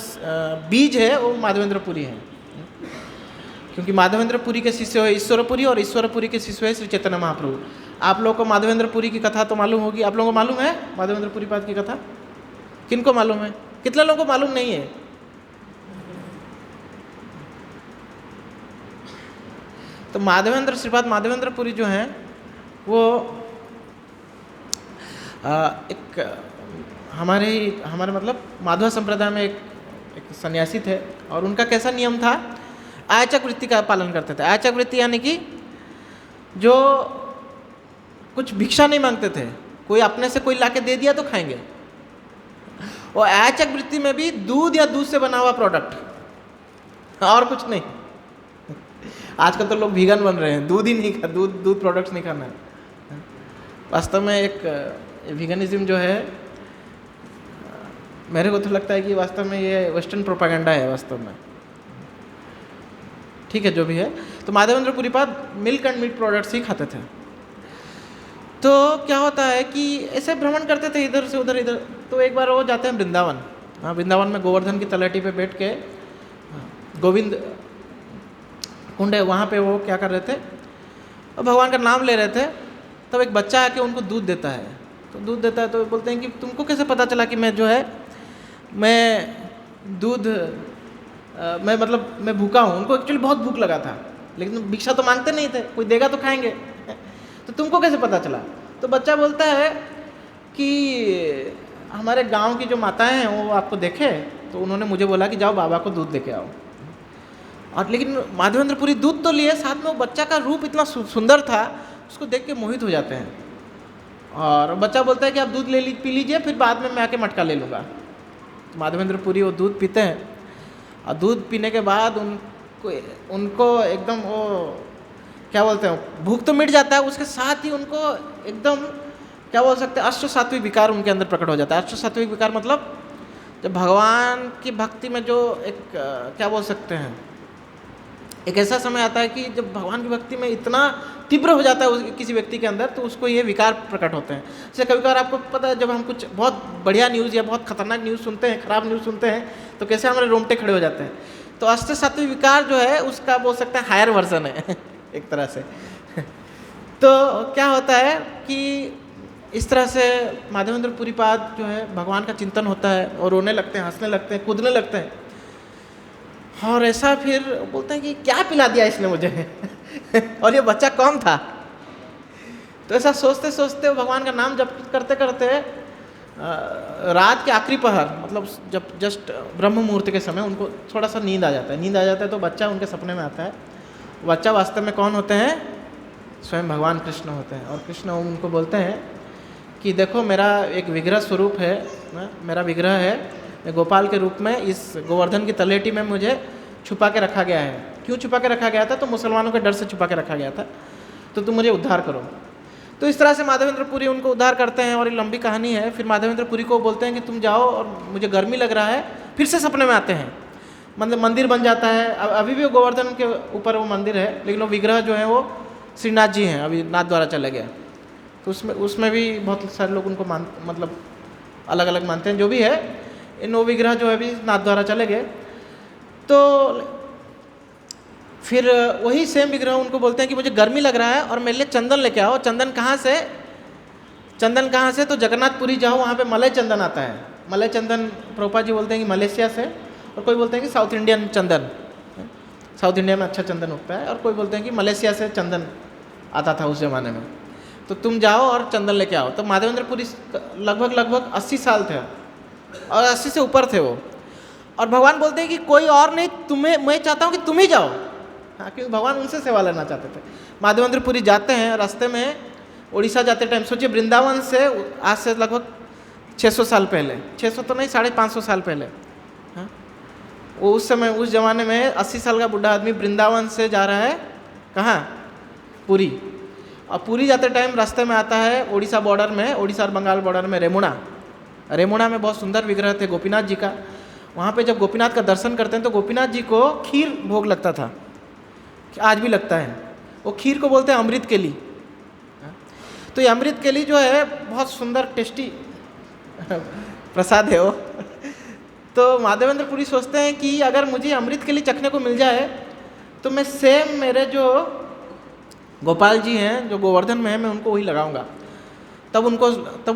बीज है वो माधवेंद्रपुरी है, क्योंकि माधवेंद्रपुरी के शिष्य है ईश्वरपुरी और ईश्वरपुरी के शिष्य है श्री चैतन्य महाप्रभु। आप लोगों को माधवेंद्रपुरी की कथा तो मालूम होगी, आप लोगों को मालूम है माधवेंद्रपुरी पाद की कथा? किनको मालूम है? कितने लोगों को मालूम नहीं है? तो माधवेंद्र श्रीपाद माधवेंद्रपुरी जो हैं वो एक हमारे मतलब माधवा संप्रदाय में एक सन्यासी थे, और उनका कैसा नियम था, आयाचक वृत्ति का पालन करते थे। आयाचक वृत्ति यानी कि जो कुछ भिक्षा नहीं मांगते थे, कोई अपने से कोई लाके दे दिया तो खाएंगे। और आयाचक वृत्ति में भी दूध या दूध से बना हुआ प्रोडक्ट, और कुछ नहीं। आजकल तो लोग वीगन बन रहे हैं, दूध ही नहीं खा, दूध प्रोडक्ट्स नहीं खाना है। वास्तव में एक वीगनिज्म जो है, मेरे को तो लगता है कि वास्तव में ये वेस्टर्न प्रोपागेंडा है वास्तव में। ठीक है, जो भी है। तो माधवेंद्रपुरी पाद मिल्क एंड मीट प्रोडक्ट्स ही खाते थे। तो क्या होता है कि ऐसे भ्रमण करते थे इधर से उधर। तो एक बार वो जाते हैं वृंदावन। हाँ, वृंदावन में गोवर्धन की तलहटी पे बैठ के गोविंद कुंड है, वहाँ पे वो क्या कर रहे थे, और भगवान का नाम ले रहे थे। तब एक बच्चा आके उनको दूध देता है। तो दूध देता है तो बोलते हैं कि तुमको कैसे पता चला कि मैं जो है मैं दूध मैं मतलब मैं भूखा हूँ। उनको एक्चुअली बहुत भूख लगा था, लेकिन भिक्षा तो मांगते नहीं थे, कोई देगा तो खाएंगे। तो तुमको कैसे पता चला? तो बच्चा बोलता है कि हमारे गांव की जो माताएं हैं वो आपको देखे, तो उन्होंने मुझे बोला कि जाओ बाबा को दूध देके आओ। और लेकिन माधवेंद्रपुरी दूध तो लिए, साथ में वो बच्चा का रूप इतना सुंदर था, उसको देख के मोहित हो जाते हैं। और बच्चा बोलता है कि आप दूध पी लीजिए, फिर बाद में मैं आके मटका ले लूँगा। तो माधवेंद्रपुरी वो दूध पीते हैं, और दूध पीने के बाद उनको एकदम वो क्या बोलते हैं, भूख तो मिट जाता है, उसके साथ ही उनको एकदम क्या बोल सकते हैं, अष्ट सात्विक विकार उनके अंदर प्रकट हो जाता है। अष्ट सात्विक विकार मतलब जब भगवान की भक्ति में जो एक क्या बोल सकते हैं, एक ऐसा समय आता है कि जब भगवान की भक्ति में इतना तीव्र हो जाता है किसी व्यक्ति के अंदर, तो उसको ये विकार प्रकट होते हैं। जैसे कभी कभार आपको पता है, जब हम कुछ बहुत बढ़िया न्यूज़ या बहुत खतरनाक न्यूज़ सुनते हैं, खराब न्यूज़ सुनते हैं, तो कैसे हमारे रोंगटे खड़े हो जाते हैं। तो अष्ट सात्विक विकार जो है उसका बोल सकते हैं हायर वर्जन है एक तरह से। तो क्या होता है कि इस तरह से माधवेंद्रपुरी पाद जो है भगवान का चिंतन होता है, और रोने लगते हैं, हंसने लगते हैं, कूदने लगते हैं। और ऐसा फिर बोलते हैं कि क्या पिला दिया इसने मुझे और ये बच्चा कौन था। तो ऐसा सोचते सोचते भगवान का नाम जप करते करते रात के आखिरी पहर, मतलब जब जस्ट ब्रह्म मुहूर्त के समय उनको थोड़ा सा नींद आ जाता है। नींद आ जाता है तो बच्चा उनके सपने में आता है। बच्चा वास्तव में कौन होते हैं? स्वयं भगवान कृष्ण होते हैं। और कृष्ण उनको बोलते हैं कि देखो मेरा एक विग्रह स्वरूप है, मेरा विग्रह है, मैं गोपाल के रूप में इस गोवर्धन की तलहटी में मुझे छुपा के रखा गया है। क्यों छुपा के रखा गया था? तो मुसलमानों के डर से छुपा के रखा गया था, तो तुम मुझे उद्धार करो। तो इस तरह से माधवेंद्रपुरी उनको उद्धार करते हैं, और ये लंबी कहानी है। फिर माधवेंद्रपुरी को बोलते हैं कि तुम जाओ, और मुझे गर्मी लग रहा है। फिर से सपने में आते हैं, मतलब मंदिर बन जाता है। अभी भी वो गोवर्धन के ऊपर वो मंदिर है, लेकिन वो विग्रह जो है वो श्रीनाथ जी हैं, अभी नाथ द्वारा चले गए। तो उसमें भी बहुत सारे लोग उनको मतलब अलग अलग मानते हैं। जो भी है, इन वो विग्रह जो है भी नाथ द्वारा चले गए। तो फिर वही सेम विग्रह उनको बोलते हैं कि मुझे गर्मी लग रहा है और मेरे लिए चंदन लेके आओ। चंदन कहाँ से? चंदन कहाँ से? तो जगन्नाथपुरी जाओ, वहाँ पे मलय चंदन आता है। मलय चंदन प्रभुपाद जी बोलते हैं कि मलेशिया से, और कोई बोलते हैं कि साउथ इंडियन चंदन, साउथ इंडिया में अच्छा चंदन उगता है, और कोई बोलते हैं कि मलेशिया से चंदन आता था उस ज़माने में। तो तुम जाओ और चंदन लेके आओ। तो माधवेंद्रपुरी लगभग 80 साल थे, और 80 से ऊपर थे वो। और भगवान बोलते हैं कि कोई और नहीं, तुम्हें मैं चाहता हूँ कि तुम ही जाओ। हाँ, क्योंकि भगवान उनसे सेवा लेना चाहते थे। माधवेंद्र पुरी जाते हैं, रास्ते में उड़ीसा जाते टाइम, सोचिए वृंदावन से आज से लगभग 600 साल पहले, 600 तो नहीं 550 साल पहले, हाँ, वो उस समय उस ज़माने में 80 साल का बूढ़ा आदमी वृंदावन से जा रहा है कहाँ, पुरी। और पुरी जाते टाइम रास्ते में आता है उड़ीसा बॉर्डर में, उड़ीसा और बंगाल बॉर्डर में रेमुणा में बहुत सुंदर विग्रह थे गोपीनाथ जी का। वहाँ पे जब गोपीनाथ का दर्शन करते हैं तो गोपीनाथ जी को खीर भोग लगता था, आज भी लगता है। वो खीर को बोलते हैं अमृत केली। तो ये अमृत केली जो है बहुत सुंदर टेस्टी प्रसाद है वो। तो माधवेंद्र पुरी सोचते हैं कि अगर मुझे अमृत केली चखने को मिल जाए तो मैं सेम मेरे जो गोपाल जी हैं जो गोवर्धन में है, मैं उनको वही लगाऊंगा। तब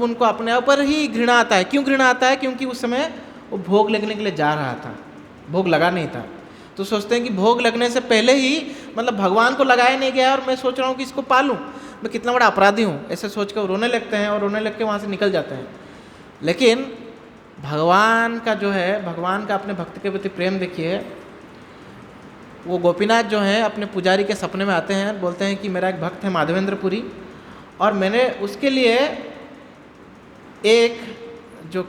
उनको अपने ऊपर ही घृणा आता है। क्यों घृणा आता है? क्योंकि उस समय वो भोग लगने के लिए जा रहा था, भोग लगा नहीं था। तो सोचते हैं कि भोग लगने से पहले ही, मतलब भगवान को लगाया नहीं गया और मैं सोच रहा हूँ कि इसको पालूँ, मैं कितना बड़ा अपराधी हूँ, ऐसे सोच कर रोने लगते हैं और रोने लग के वहाँ से निकल जाते हैं। लेकिन भगवान का जो है, भगवान का अपने भक्त के प्रति प्रेम देखिए। वो गोपीनाथ जो हैं अपने पुजारी के सपने में आते हैं, बोलते हैं कि मेरा एक भक्त है माधवेंद्र पुरी और मैंने उसके लिए एक जो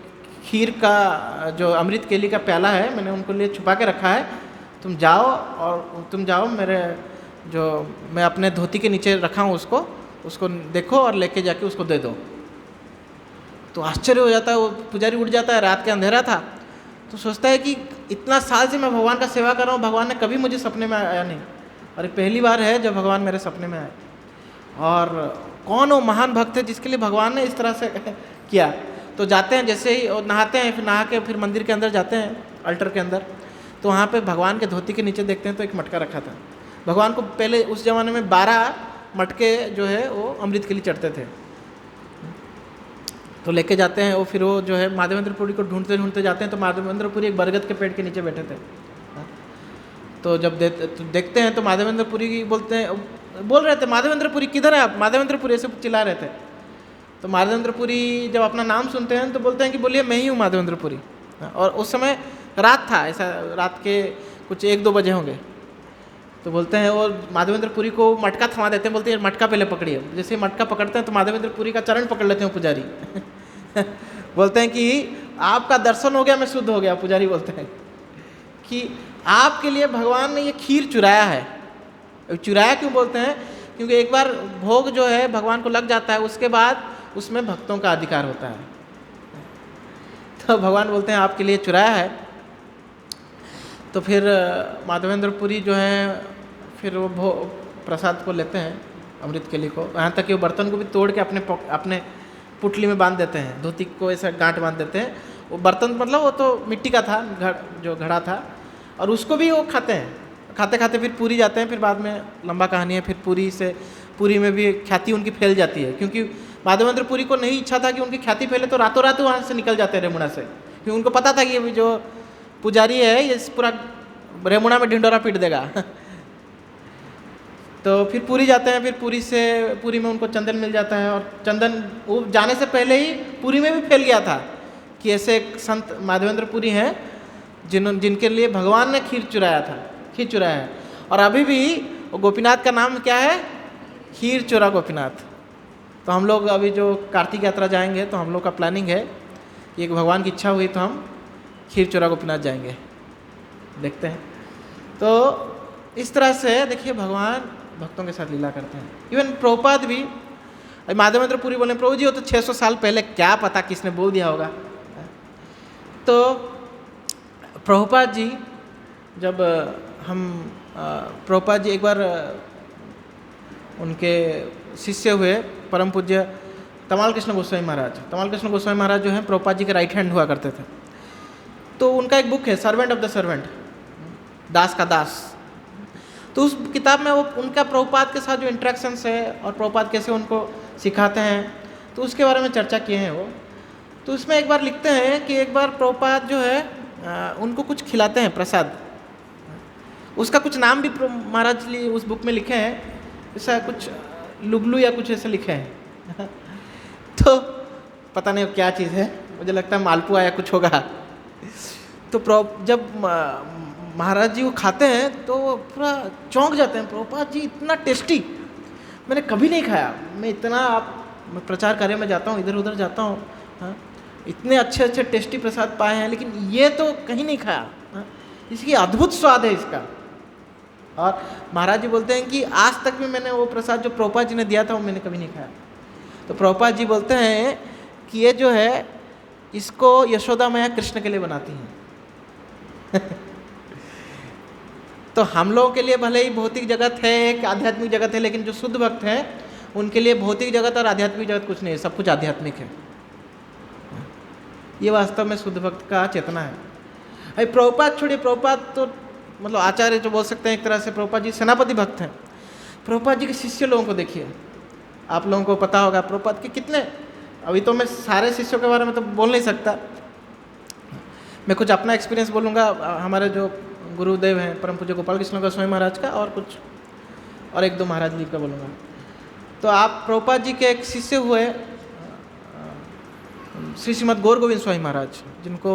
खीर का जो अमृत केली का प्याला है मैंने उनको लिए छुपा के रखा है, तुम जाओ मेरे जो मैं अपने धोती के नीचे रखा हूँ उसको देखो और लेके जाके उसको दे दो। तो आश्चर्य हो जाता है, वो पुजारी उठ जाता है, रात के अंधेरा था। तो सोचता है कि इतना साल से मैं भगवान का सेवा कर रहा हूँ, भगवान ने कभी मुझे सपने में आया नहीं और पहली बार है जब भगवान मेरे सपने में आए। और कौन वो महान भक्त है जिसके लिए भगवान ने इस तरह से किया। तो जाते हैं, जैसे ही नहाते हैं, फिर नहा के फिर मंदिर के अंदर जाते हैं, अल्टर के अंदर। तो वहाँ पे भगवान के धोती के नीचे देखते हैं तो एक मटका रखा था। भगवान को पहले उस ज़माने में 12 मटके जो है वो अमृत के लिए चढ़ते थे। तो लेके जाते हैं वो, फिर वो जो है माधवेंद्र पुरी को ढूंढते ढूंढते जाते हैं। तो माधवेंद्र पुरी एक बरगद के पेड़ के नीचे बैठे थे। तो जब देखते हैं तो माधवेंद्र पुरी बोल रहे थे, माधवेंद्र पुरी किधर है आप, माधवेंद्र पुरी, ऐसे चिल्ला रहे थे। तो माधवेंद्र पुरी जब अपना नाम सुनते हैं तो बोलते हैं कि बोलिए मैं ही हूँ माधवेंद्र पुरी। और उस समय रात था, ऐसा रात के कुछ 1-2 बजे होंगे। तो बोलते हैं वो माधवेंद्र पुरी को मटका थमा देते हैं, बोलते हैं मटका पहले पकड़िए। जैसे मटका पकड़ते हैं तो माधवेंद्र पुरी का चरण पकड़ लेते हैं पुजारी। बोलते हैं कि आपका दर्शन हो गया, मैं शुद्ध हो गया। पुजारी बोलते हैं कि आपके लिए भगवान ने ये खीर चुराया है। चुराया क्यों बोलते हैं? क्योंकि एक बार भोग जो है भगवान को लग जाता है, उसके बाद उसमें भक्तों का अधिकार होता है। तो भगवान बोलते हैं आपके लिए चुराया है। तो फिर माधवेंद्र पुरी जो है फिर वो प्रसाद को लेते हैं, अमृत केली को, यहाँ तक कि वो बर्तन को भी तोड़ के अपने पुटली में बांध देते हैं, धोती को ऐसा गांठ बांध देते हैं। वो बर्तन मतलब वो तो मिट्टी का था, जो घड़ा था, और उसको भी वो खाते हैं। खाते खाते फिर पूरी जाते हैं। फिर बाद में लंबा कहानी है। फिर पूरी में भी ख्याति उनकी फैल जाती है, क्योंकि माधवेंद्र पुरी को नहीं इच्छा था कि उनकी ख्याति फैले, तो रातों रात वहाँ से निकल जाते हैं रेमुणा से, क्योंकि उनको पता था कि ये जो पुजारी है ये पूरा रेमुणा में ढिंडोरा पीट देगा। तो फिर पूरी जाते हैं। फिर पूरी में उनको चंदन मिल जाता है, और चंदन वो जाने से पहले ही पूरी में भी फैल गया था कि ऐसे एक संत माधवेंद्र पुरी हैं जिनके लिए भगवान ने खीर चुराया है। और अभी भी वो गोपीनाथ का नाम क्या है? खीर चोरा गोपीनाथ। तो हम लोग अभी जो कार्तिक यात्रा जाएंगे तो हम लोग का प्लानिंग है, ये भगवान की इच्छा हुई तो हम खीर चोरा गोपीनाथ जाएंगे, देखते हैं। तो इस तरह से देखिए भगवान भक्तों के साथ लीला करते हैं। इवन प्रभुपाद भी, माधवेंद्र पुरी बोले प्रभु जी वो तो 600 साल पहले, क्या पता किसने बोल दिया होगा। तो प्रभुपाद जी जब प्रभुपाद जी एक बार उनके शिष्य हुए परम पूज्य तमाल कृष्ण गोस्वामी महाराज जो हैं प्रभुपाद जी के राइट हैंड हुआ करते थे। तो उनका एक बुक है सर्वेंट ऑफ द सर्वेंट, दास का दास। तो उस किताब में वो उनका प्रभुपाद के साथ जो इंटरेक्शंस है और प्रभुपाद कैसे उनको सिखाते हैं, तो उसके बारे में चर्चा किए हैं वो। तो उसमें एक बार लिखते हैं कि एक बार प्रभुपाद जो है उनको कुछ खिलाते हैं प्रसाद। उसका कुछ नाम भी महाराज जी उस बुक में लिखे हैं, ऐसा कुछ लुगलू या कुछ ऐसे लिखे हैं। तो पता नहीं क्या चीज़ है, मुझे लगता है मालपुआ या कुछ होगा। तो जब महाराज जी वो खाते हैं तो वो पूरा चौंक जाते हैं, प्रभुपाद जी इतना टेस्टी मैंने कभी नहीं खाया। मैं इतना मैं प्रचार कार्य में जाता हूँ, इधर उधर जाता हूँ, हाँ, इतने अच्छे अच्छे टेस्टी प्रसाद पाए हैं, लेकिन ये तो कहीं नहीं खाया। हाँ, इसकी अद्भुत स्वाद है इसका। और महाराज जी बोलते हैं कि आज तक भी मैंने वो प्रसाद जो प्रभुपाद जी ने दिया था वो मैंने कभी नहीं खाया। तो प्रभुपाद जी बोलते हैं कि ये जो है इसको यशोदा मैया कृष्ण के लिए बनाती हैं। तो हम लोगों के लिए भले ही भौतिक जगत है, एक आध्यात्मिक जगत है, लेकिन जो शुद्ध भक्त हैं उनके लिए भौतिक जगत और आध्यात्मिक जगत कुछ नहीं है, सब कुछ आध्यात्मिक है। ये वास्तव में शुद्ध भक्त का चेतना है। अरे प्रभुपाद छोड़िए, प्रभुपाद तो मतलब आचार्य जो बोल सकते हैं एक तरह से, प्रभुपाद जी सेनापति भक्त हैं। प्रभुपाद जी के शिष्य लोगों को देखिए, आप लोगों को पता होगा प्रभुपाद के कितने, अभी तो मैं सारे शिष्यों के बारे में तो बोल नहीं सकता, मैं कुछ अपना एक्सपीरियंस बोलूँगा। हमारे जो गुरुदेव हैं परम पूज्य गोपाल कृष्ण गोस्वामी महाराज का, और एक दो महाराज जी का बोलूँगा। तो आप प्रभुपाद जी के एक शिष्य हुए श्रीमद गौर गोविंद स्वामी महाराज, जिनको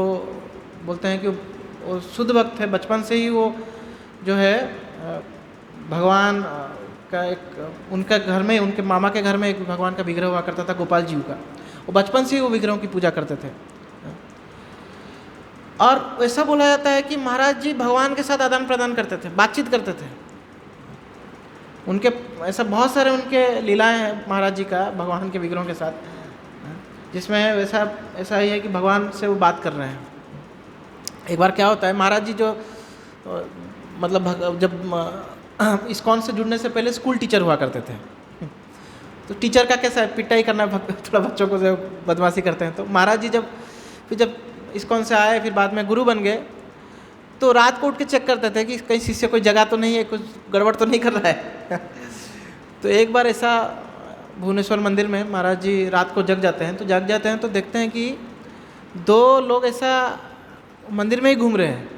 बोलते हैं कि वो शुद्ध भक्त है, बचपन से ही वो जो है भगवान का एक उनका घर में, उनके मामा के घर में एक भगवान का विग्रह हुआ करता था गोपाल जी का। वो बचपन से ही वो विग्रहों की पूजा करते थे। और ऐसा बोला जाता है कि महाराज जी भगवान के साथ आदान प्रदान करते थे, बातचीत करते थे। उनके ऐसा बहुत सारे उनके लीलाएं हैं महाराज जी का भगवान के विग्रहों के साथ, जिसमें ऐसा ही है कि भगवान से वो बात कर रहे हैं। एक बार क्या होता है, महाराज जी जो मतलब जब इस्कॉन से जुड़ने से पहले स्कूल टीचर हुआ करते थे। तो टीचर का कैसा है, पिटाई करना, थोड़ा बच्चों को जो बदमाशी करते हैं। तो महाराज जी जब इस्कॉन से आए, फिर बाद में गुरु बन गए, तो रात को उठ के चेक करते थे कि कहीं शिष्य कोई जगह तो नहीं है, कुछ गड़बड़ तो नहीं कर रहा है। तो एक बार ऐसा भुवनेश्वर मंदिर में महाराज जी रात को जग जाते हैं, तो देखते हैं कि दो लोग ऐसा मंदिर में ही घूम रहे हैं।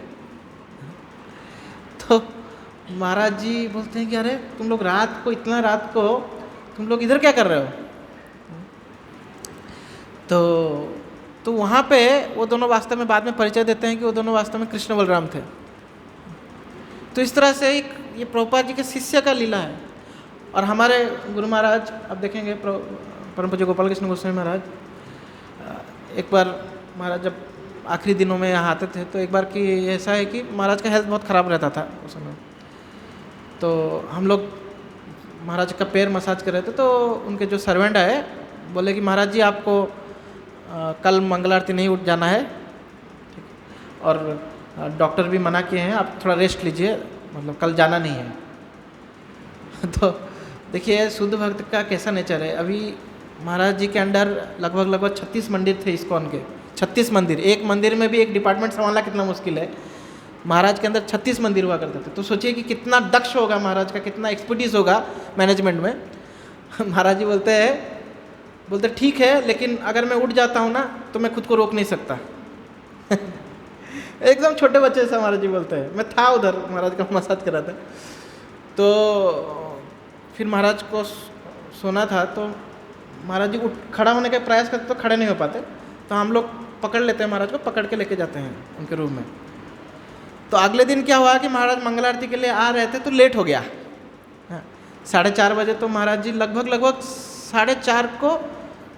तो महाराज जी बोलते हैं कि अरे तुम लोग इतना रात को तुम लोग इधर क्या कर रहे हो? तो वहाँ पे वो दोनों वास्तव में बाद में परिचय देते हैं कि वो दोनों वास्तव में कृष्ण बलराम थे। तो इस तरह से ये प्रभुपाद जी के शिष्य का लीला है। और हमारे गुरु महाराज, अब देखेंगे परम पूज्य गोपाल कृष्ण गोस्वामी महाराज, एक बार महाराज जब आखिरी दिनों में यहाँ आते थे, तो एक बार की ऐसा है कि महाराज का हेल्थ बहुत ख़राब रहता था उस समय। तो हम लोग महाराज का पैर मसाज कर रहे थे, तो उनके जो सर्वेंट आए बोले कि महाराज जी आपको कल मंगल आरती नहीं उठ जाना है, और डॉक्टर भी मना किए हैं, आप थोड़ा रेस्ट लीजिए, मतलब कल जाना नहीं है। तो देखिए शुद्ध भक्त का कैसा नेचर है। अभी महाराज जी के अंडर लगभग 36 मंदिर थे इस्कॉन के, 36 मंदिर। एक मंदिर में भी एक डिपार्टमेंट संभालना कितना मुश्किल है, महाराज के अंदर 36 मंदिर हुआ करते थे। तो सोचिए कि कितना दक्ष होगा महाराज का, कितना एक्सपर्टीज होगा मैनेजमेंट में। महाराज जी बोलते ठीक है, लेकिन अगर मैं उठ जाता हूँ ना तो मैं खुद को रोक नहीं सकता। एकदम छोटे बच्चे से महाराज जी बोलते हैं। मैं था उधर, महाराज का मसाज करा था। तो फिर महाराज को सोना था, तो महाराज जी खड़ा होने का प्रयास करते तो खड़े नहीं हो पाते, तो हम लोग पकड़ लेते हैं महाराज को, पकड़ के लेके जाते हैं उनके रूम में। तो अगले दिन क्या हुआ कि महाराज मंगल आरती के लिए आ रहे थे, तो लेट हो गया। 4:30 बजे तो महाराज जी लगभग 4:30 को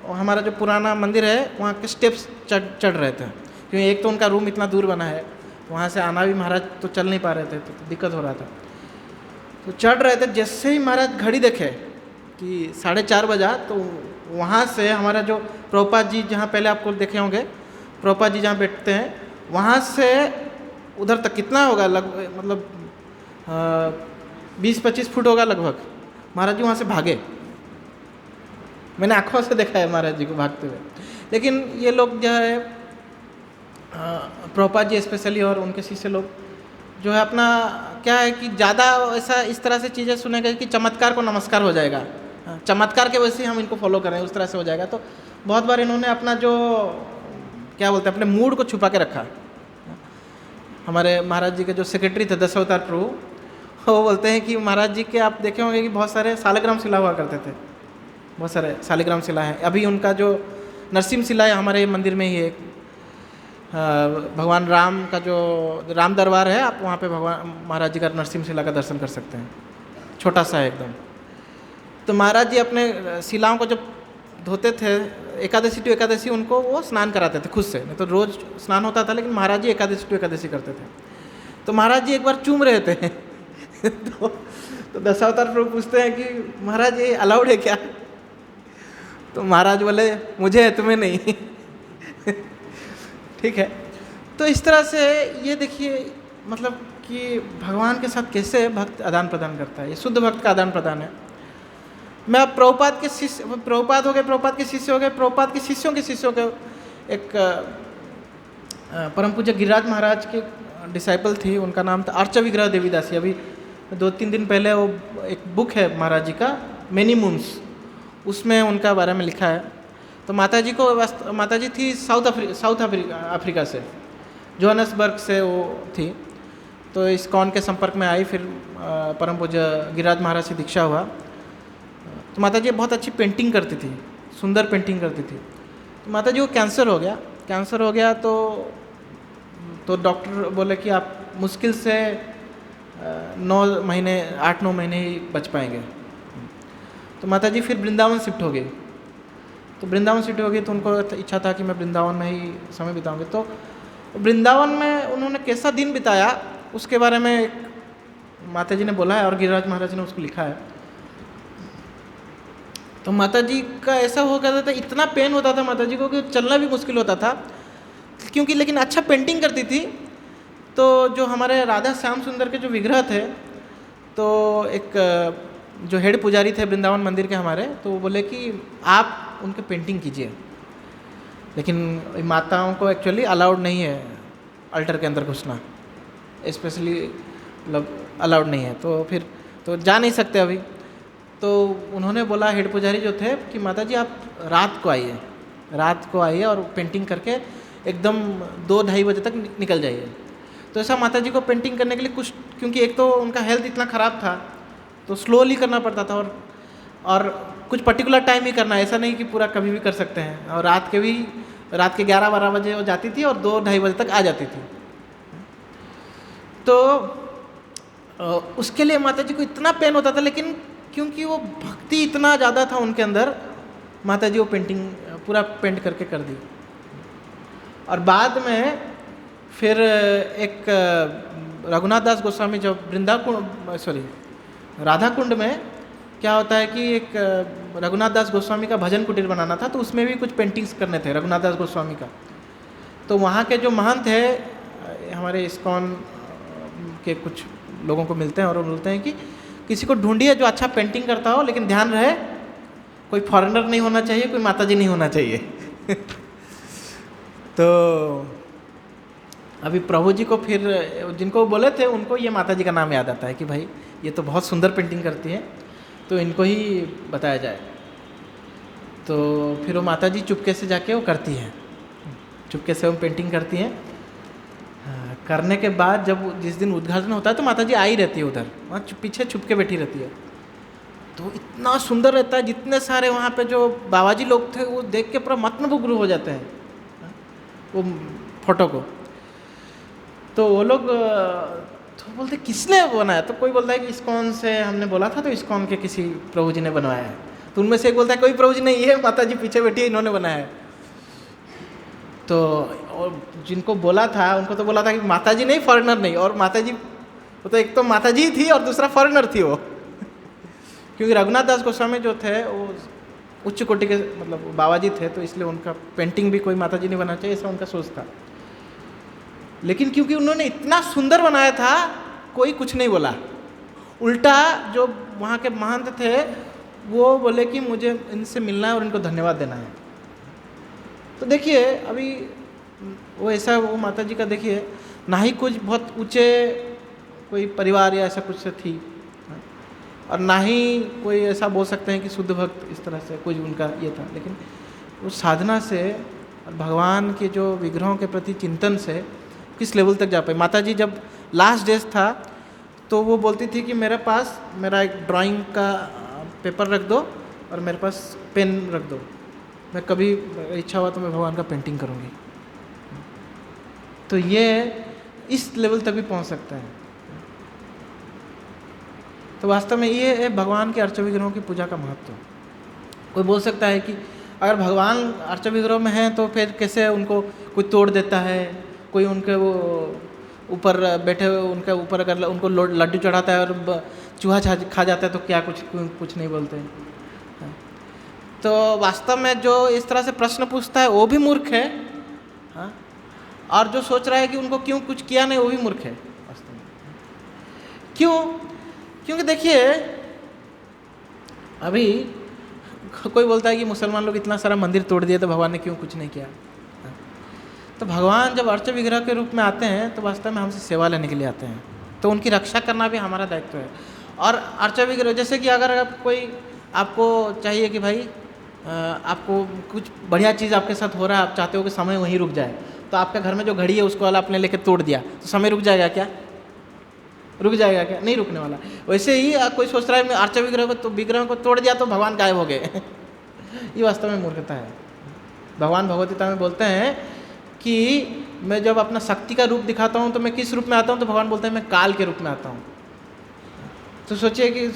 हमारा जो पुराना मंदिर है वहाँ के स्टेप्स चढ़ रहे थे, क्योंकि एक तो उनका रूम इतना दूर बना है, वहाँ से आना भी महाराज तो चल नहीं पा रहे थे, तो दिक्कत हो रहा था। तो चढ़ रहे थे, जैसे ही महाराज घड़ी देखे कि 4:30 बजा, तो वहाँ से हमारा जो प्रभुपाद जी, जहाँ पहले आपको देखे होंगे प्रभुपाद जी जहाँ बैठते हैं, वहाँ से उधर तक कितना होगा, मतलब 20-25 फुट होगा लगभग। महाराज जी वहाँ से भागे, मैंने आँखों से देखा है महाराज जी को भागते हुए। लेकिन ये लोग जो है प्रभुपाद जी स्पेशली और उनके शिष्य लोग जो है अपना क्या है कि ज़्यादा ऐसा इस तरह से चीज़ें सुनेगा कि चमत्कार को नमस्कार हो जाएगा, चमत्कार के वजह से हम इनको फॉलो करें, उस तरह से हो जाएगा। तो बहुत बार इन्होंने अपना जो क्या बोलते हैं अपने मूड को छुपा के रखा। हमारे महाराज जी के जो सेक्रेटरी थे दशावतार प्रभु, वो बोलते हैं कि महाराज जी के आप देखे होंगे कि बहुत सारे सालिग्राम शिला हुआ करते थे, बहुत सारे सालिग्राम शिला है। अभी उनका जो नरसिम्हा शिला है हमारे मंदिर में ही है, भगवान राम का जो राम दरबार है, आप वहाँ पे भगवान महाराज जी का नरसिंह शिला का दर्शन कर सकते हैं, छोटा सा है एकदम। तो महाराज जी अपने शिलाओं को जब धोते थे, एकादशी टू एकादशी उनको वो स्नान कराते थे खुद से, नहीं तो रोज़ स्नान होता था, लेकिन महाराज जी एकादशी टू एकादशी करते थे। तो महाराज जी एक बार चूम रहे थे तो दशावतार प्रभु पूछते हैं कि महाराज ये अलाउड है क्या? तो महाराज बोले मुझे है, तुम्हें नहीं ठीक है। तो इस तरह से ये देखिए मतलब कि भगवान के साथ कैसे भक्त आदान प्रदान करता है, ये शुद्ध भक्त का आदान प्रदान है। मैं अब प्रभुपाद के शिष्य, प्रभुपाद हो गए, प्रभुपाद के शिष्य हो गए, प्रभुपाद के शिष्यों के एक परम पूज्य गिरिराज महाराज के डिसाइपल थी, उनका नाम था अर्चा विग्रह देवीदासी। अभी 2-3 दिन पहले वो एक बुक है महाराज जी का, मेनी मून्स, उसमें उनका बारे में लिखा है। तो माता जी थी साउथ अफ्रीका से, जोहान्सबर्ग से वो थी। तो इस्कॉन के संपर्क में आई, फिर परम पूज्य गिरिराज महाराज से दीक्षा हुआ। तो माता जी बहुत अच्छी पेंटिंग करती थी, सुंदर पेंटिंग करती थी। तो माता जी को कैंसर हो गया तो डॉक्टर बोले कि आप मुश्किल से 8-9 महीने ही बच पाएंगे। तो माता जी फिर वृंदावन शिफ्ट हो गई। तो उनको इच्छा था कि मैं वृंदावन में ही समय बिताऊंगी। तो वृंदावन में उन्होंने कैसा दिन बिताया उसके बारे में माता जी ने बोला है और गिरिराज महाराज ने उसको लिखा है। तो माता जी का ऐसा हो गया था, इतना पेन होता था माता जी को कि चलना भी मुश्किल होता था, क्योंकि लेकिन अच्छा पेंटिंग करती थी। तो जो हमारे राधा श्याम सुंदर के जो विग्रह थे, तो एक जो हेड पुजारी थे वृंदावन मंदिर के हमारे, तो वो बोले कि आप उनके पेंटिंग कीजिए, लेकिन माताओं को एक्चुअली अलाउड नहीं है अल्टर के अंदर घुसना, स्पेशली मतलब अलाउड नहीं है। तो फिर तो जा नहीं सकते अभी। तो उन्होंने बोला हेड पुजारी जो थे कि माता जी आप रात को आइए और पेंटिंग करके एकदम 2-2:30 बजे तक निकल जाइए। तो ऐसा माता जी को पेंटिंग करने के लिए कुछ, क्योंकि एक तो उनका हेल्थ इतना ख़राब था तो स्लोली करना पड़ता था, और कुछ पर्टिकुलर टाइम ही करना, ऐसा नहीं कि पूरा कभी भी कर सकते हैं। और रात के 11-12 बजे वो जाती थी और 2-2:30 बजे तक आ जाती थी। तो उसके लिए माता जी को इतना पेन होता था, लेकिन क्योंकि वो भक्ति इतना ज़्यादा था उनके अंदर, माता जी वो पेंटिंग पूरा पेंट करके कर दी। और बाद में फिर एक रघुनाथ दास गोस्वामी, जब राधा कुंड में क्या होता है कि एक रघुनाथ दास गोस्वामी का भजन कुटीर बनाना था, तो उसमें भी कुछ पेंटिंग्स करने थे रघुनाथ दास गोस्वामी का। तो वहाँ के जो महंत है हमारे इस्कॉन के कुछ लोगों को मिलते हैं और वो बोलते हैं कि किसी को ढूंढिए जो अच्छा पेंटिंग करता हो, लेकिन ध्यान रहे कोई फॉरेनर नहीं होना चाहिए, कोई माताजी नहीं होना चाहिए तो अभी प्रभु जी को फिर जिनको बोले थे उनको ये माता जी का नाम याद आता है कि भाई ये तो बहुत सुंदर पेंटिंग करती है, तो इनको ही बताया जाए। तो फिर वो माता जी चुपके से जाके वो करती हैं, चुपके से वो पेंटिंग करती हैं। करने के बाद जब जिस दिन उद्घाटन होता है तो माता जी आई रहती है उधर, वहाँ पीछे छुप के बैठी रहती है। तो इतना सुंदर रहता है, जितने सारे वहाँ पे जो बाबाजी लोग थे वो देख के पूरा मत्नबुग्र हो जाते हैं वो फोटो को। तो वो लोग तो बोलते किसने बनाया, तो कोई बोलता है कि इस्कॉन से हमने बोला था, तो इस्कॉन के किसी प्रभु जी ने बनवाया है। तो उनमें से एक बोलता है कोई प्रभु जी नहीं, ये माता जी पीछे बैठी है, इन्होंने बनाया है। तो और जिनको बोला था उनको तो बोला था कि माता जी नहीं, फॉरेनर नहीं। और माता जी वो तो एक तो माता जी थी और दूसरा फॉरेनर थी वो क्योंकि रघुनाथ दास गोस्वामी जो थे वो उच्च कोटि के मतलब बाबा जी थे, तो इसलिए उनका पेंटिंग भी कोई माता जी नहीं बनाना चाहिए, ऐसा उनका सोच था। लेकिन क्योंकि उन्होंने इतना सुंदर बनाया था कोई कुछ नहीं बोला, उल्टा जो वहाँ के महंत थे वो बोले कि मुझे इनसे मिलना है और इनको धन्यवाद देना है। तो देखिए अभी वो ऐसा वो माता जी का देखिए ना ही कुछ बहुत ऊंचे कोई परिवार या ऐसा कुछ से थी, और ना ही कोई ऐसा बोल सकते हैं कि शुद्ध भक्त इस तरह से कोई उनका ये था, लेकिन उस साधना से और भगवान के जो विग्रहों के प्रति चिंतन से किस लेवल तक जा पाई। माता जी जब लास्ट डेज था तो वो बोलती थी कि मेरे पास मेरा एक ड्राइंग का पेपर रख दो और मेरे पास पेन रख दो, मैं कभी इच्छा हुआ तो मैं भगवान का पेंटिंग करूँगी। तो ये इस लेवल तक भी पहुंच सकता है। तो वास्तव में ये है भगवान के अर्चा विग्रहों की पूजा का महत्व। कोई बोल सकता है कि अगर भगवान अर्चा विग्रह में हैं तो फिर कैसे उनको कोई तोड़ देता है, कोई उनके वो ऊपर बैठे हुए उनके ऊपर अगर उनको लड्डू चढ़ाता है और चूहा खा जाता है तो क्या कुछ नहीं बोलते। तो वास्तव में जो इस तरह से प्रश्न पूछता है वो भी मूर्ख है, हाँ, और जो सोच रहा है कि उनको क्यों कुछ किया नहीं वो भी मूर्ख है वास्तव में। क्यों? क्योंकि देखिए अभी कोई बोलता है कि मुसलमान लोग इतना सारा मंदिर तोड़ दिए तो भगवान ने क्यों कुछ नहीं किया। तो भगवान जब अर्चा विग्रह के रूप में आते हैं तो वास्तव में हमसे सेवा लेने के लिए आते हैं, तो उनकी रक्षा करना भी हमारा दायित्व है। और अर्चा विग्रह जैसे कि अगर कोई आपको चाहिए कि भाई आपको कुछ बढ़िया चीज़ आपके साथ हो रहा है, आप चाहते हो कि समय वहीं रुक जाए, तो आपके घर में जो घड़ी है उसको वाला आपने लेकर तोड़ दिया तो समय रुक जाएगा क्या? रुक जाएगा क्या? नहीं रुकने वाला। वैसे ही कोई सोच रहा है मैं अर्चा विग्रह को तोड़ दिया तो भगवान गायब हो गए ये वास्तव में मूर्खता है। भगवान भगवद गीता में बोलते हैं कि मैं जब अपना शक्ति का रूप दिखाता हूँ तो मैं किस रूप में आता हूँ, तो भगवान बोलते हैं मैं काल के रूप में आता हूँ। तो सोचिए कि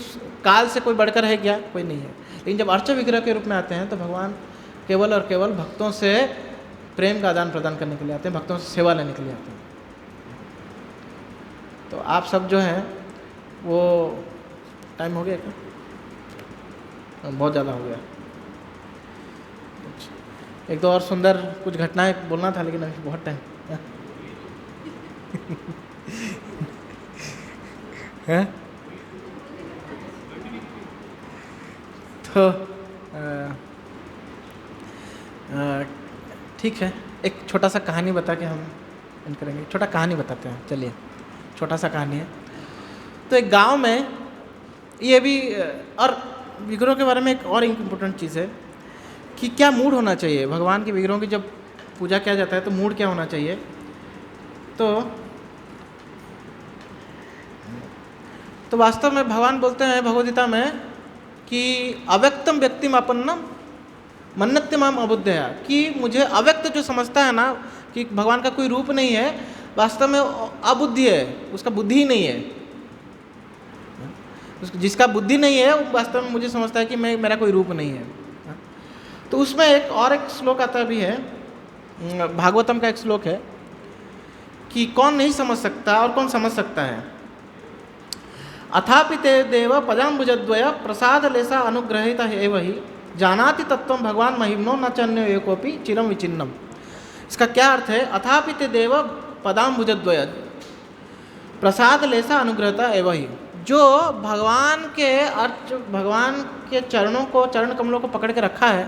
काल से कोई बढ़कर है क्या? कोई नहीं है। लेकिन जब अर्चा विग्रह के रूप में आते हैं तो भगवान केवल और केवल भक्तों से प्रेम का आदान प्रदान करने के लिए आते हैं, भक्तों से सेवा लेने के लिए आते हैं। तो आप सब जो हैं वो टाइम हो गया क्या? बहुत ज़्यादा हो गया। एक तो और सुंदर कुछ घटनाएं बोलना था लेकिन अभी बहुत टाइम है। तो ठीक है, एक छोटा सा कहानी बता के हम एंड करेंगे। छोटा कहानी बताते हैं, चलिए छोटा सा कहानी है। तो एक गांव में ये भी, और विग्रहों के बारे में एक और इम्पोर्टेंट चीज़ है कि क्या मूड होना चाहिए भगवान के विग्रहों की जब पूजा किया जाता है तो मूड क्या होना चाहिए। तो वास्तव में भगवान बोलते हैं भगवद गीता में कि अव्यक्तम व्यक्तिम अपन्नम मन्नत्य माम अबुद्धया, कि मुझे अव्यक्त जो समझता है ना कि भगवान का कोई रूप नहीं है, वास्तव में अबुद्धि है, उसका बुद्धि ही नहीं है। जिसका बुद्धि नहीं है वो वास्तव में मुझे समझता है कि मेरा कोई रूप नहीं है। तो उसमें एक श्लोक आता भी है, भागवतम का एक श्लोक है कि कौन नहीं समझ सकता और कौन समझ सकता है। अथापि ते देव पदाम्बुजद्वय प्रसाद लेसा अनुग्रहित एव ही जानाति तत्वं भगवान महिम्नो न चन्यो एकोपि चिरम विचिन्नम। इसका क्या अर्थ है? अथापि ते देव पदाम्बुजद्वय प्रसाद लेसा अनुग्रहित एव ही, जो भगवान के चरण कमलों को पकड़ के रखा है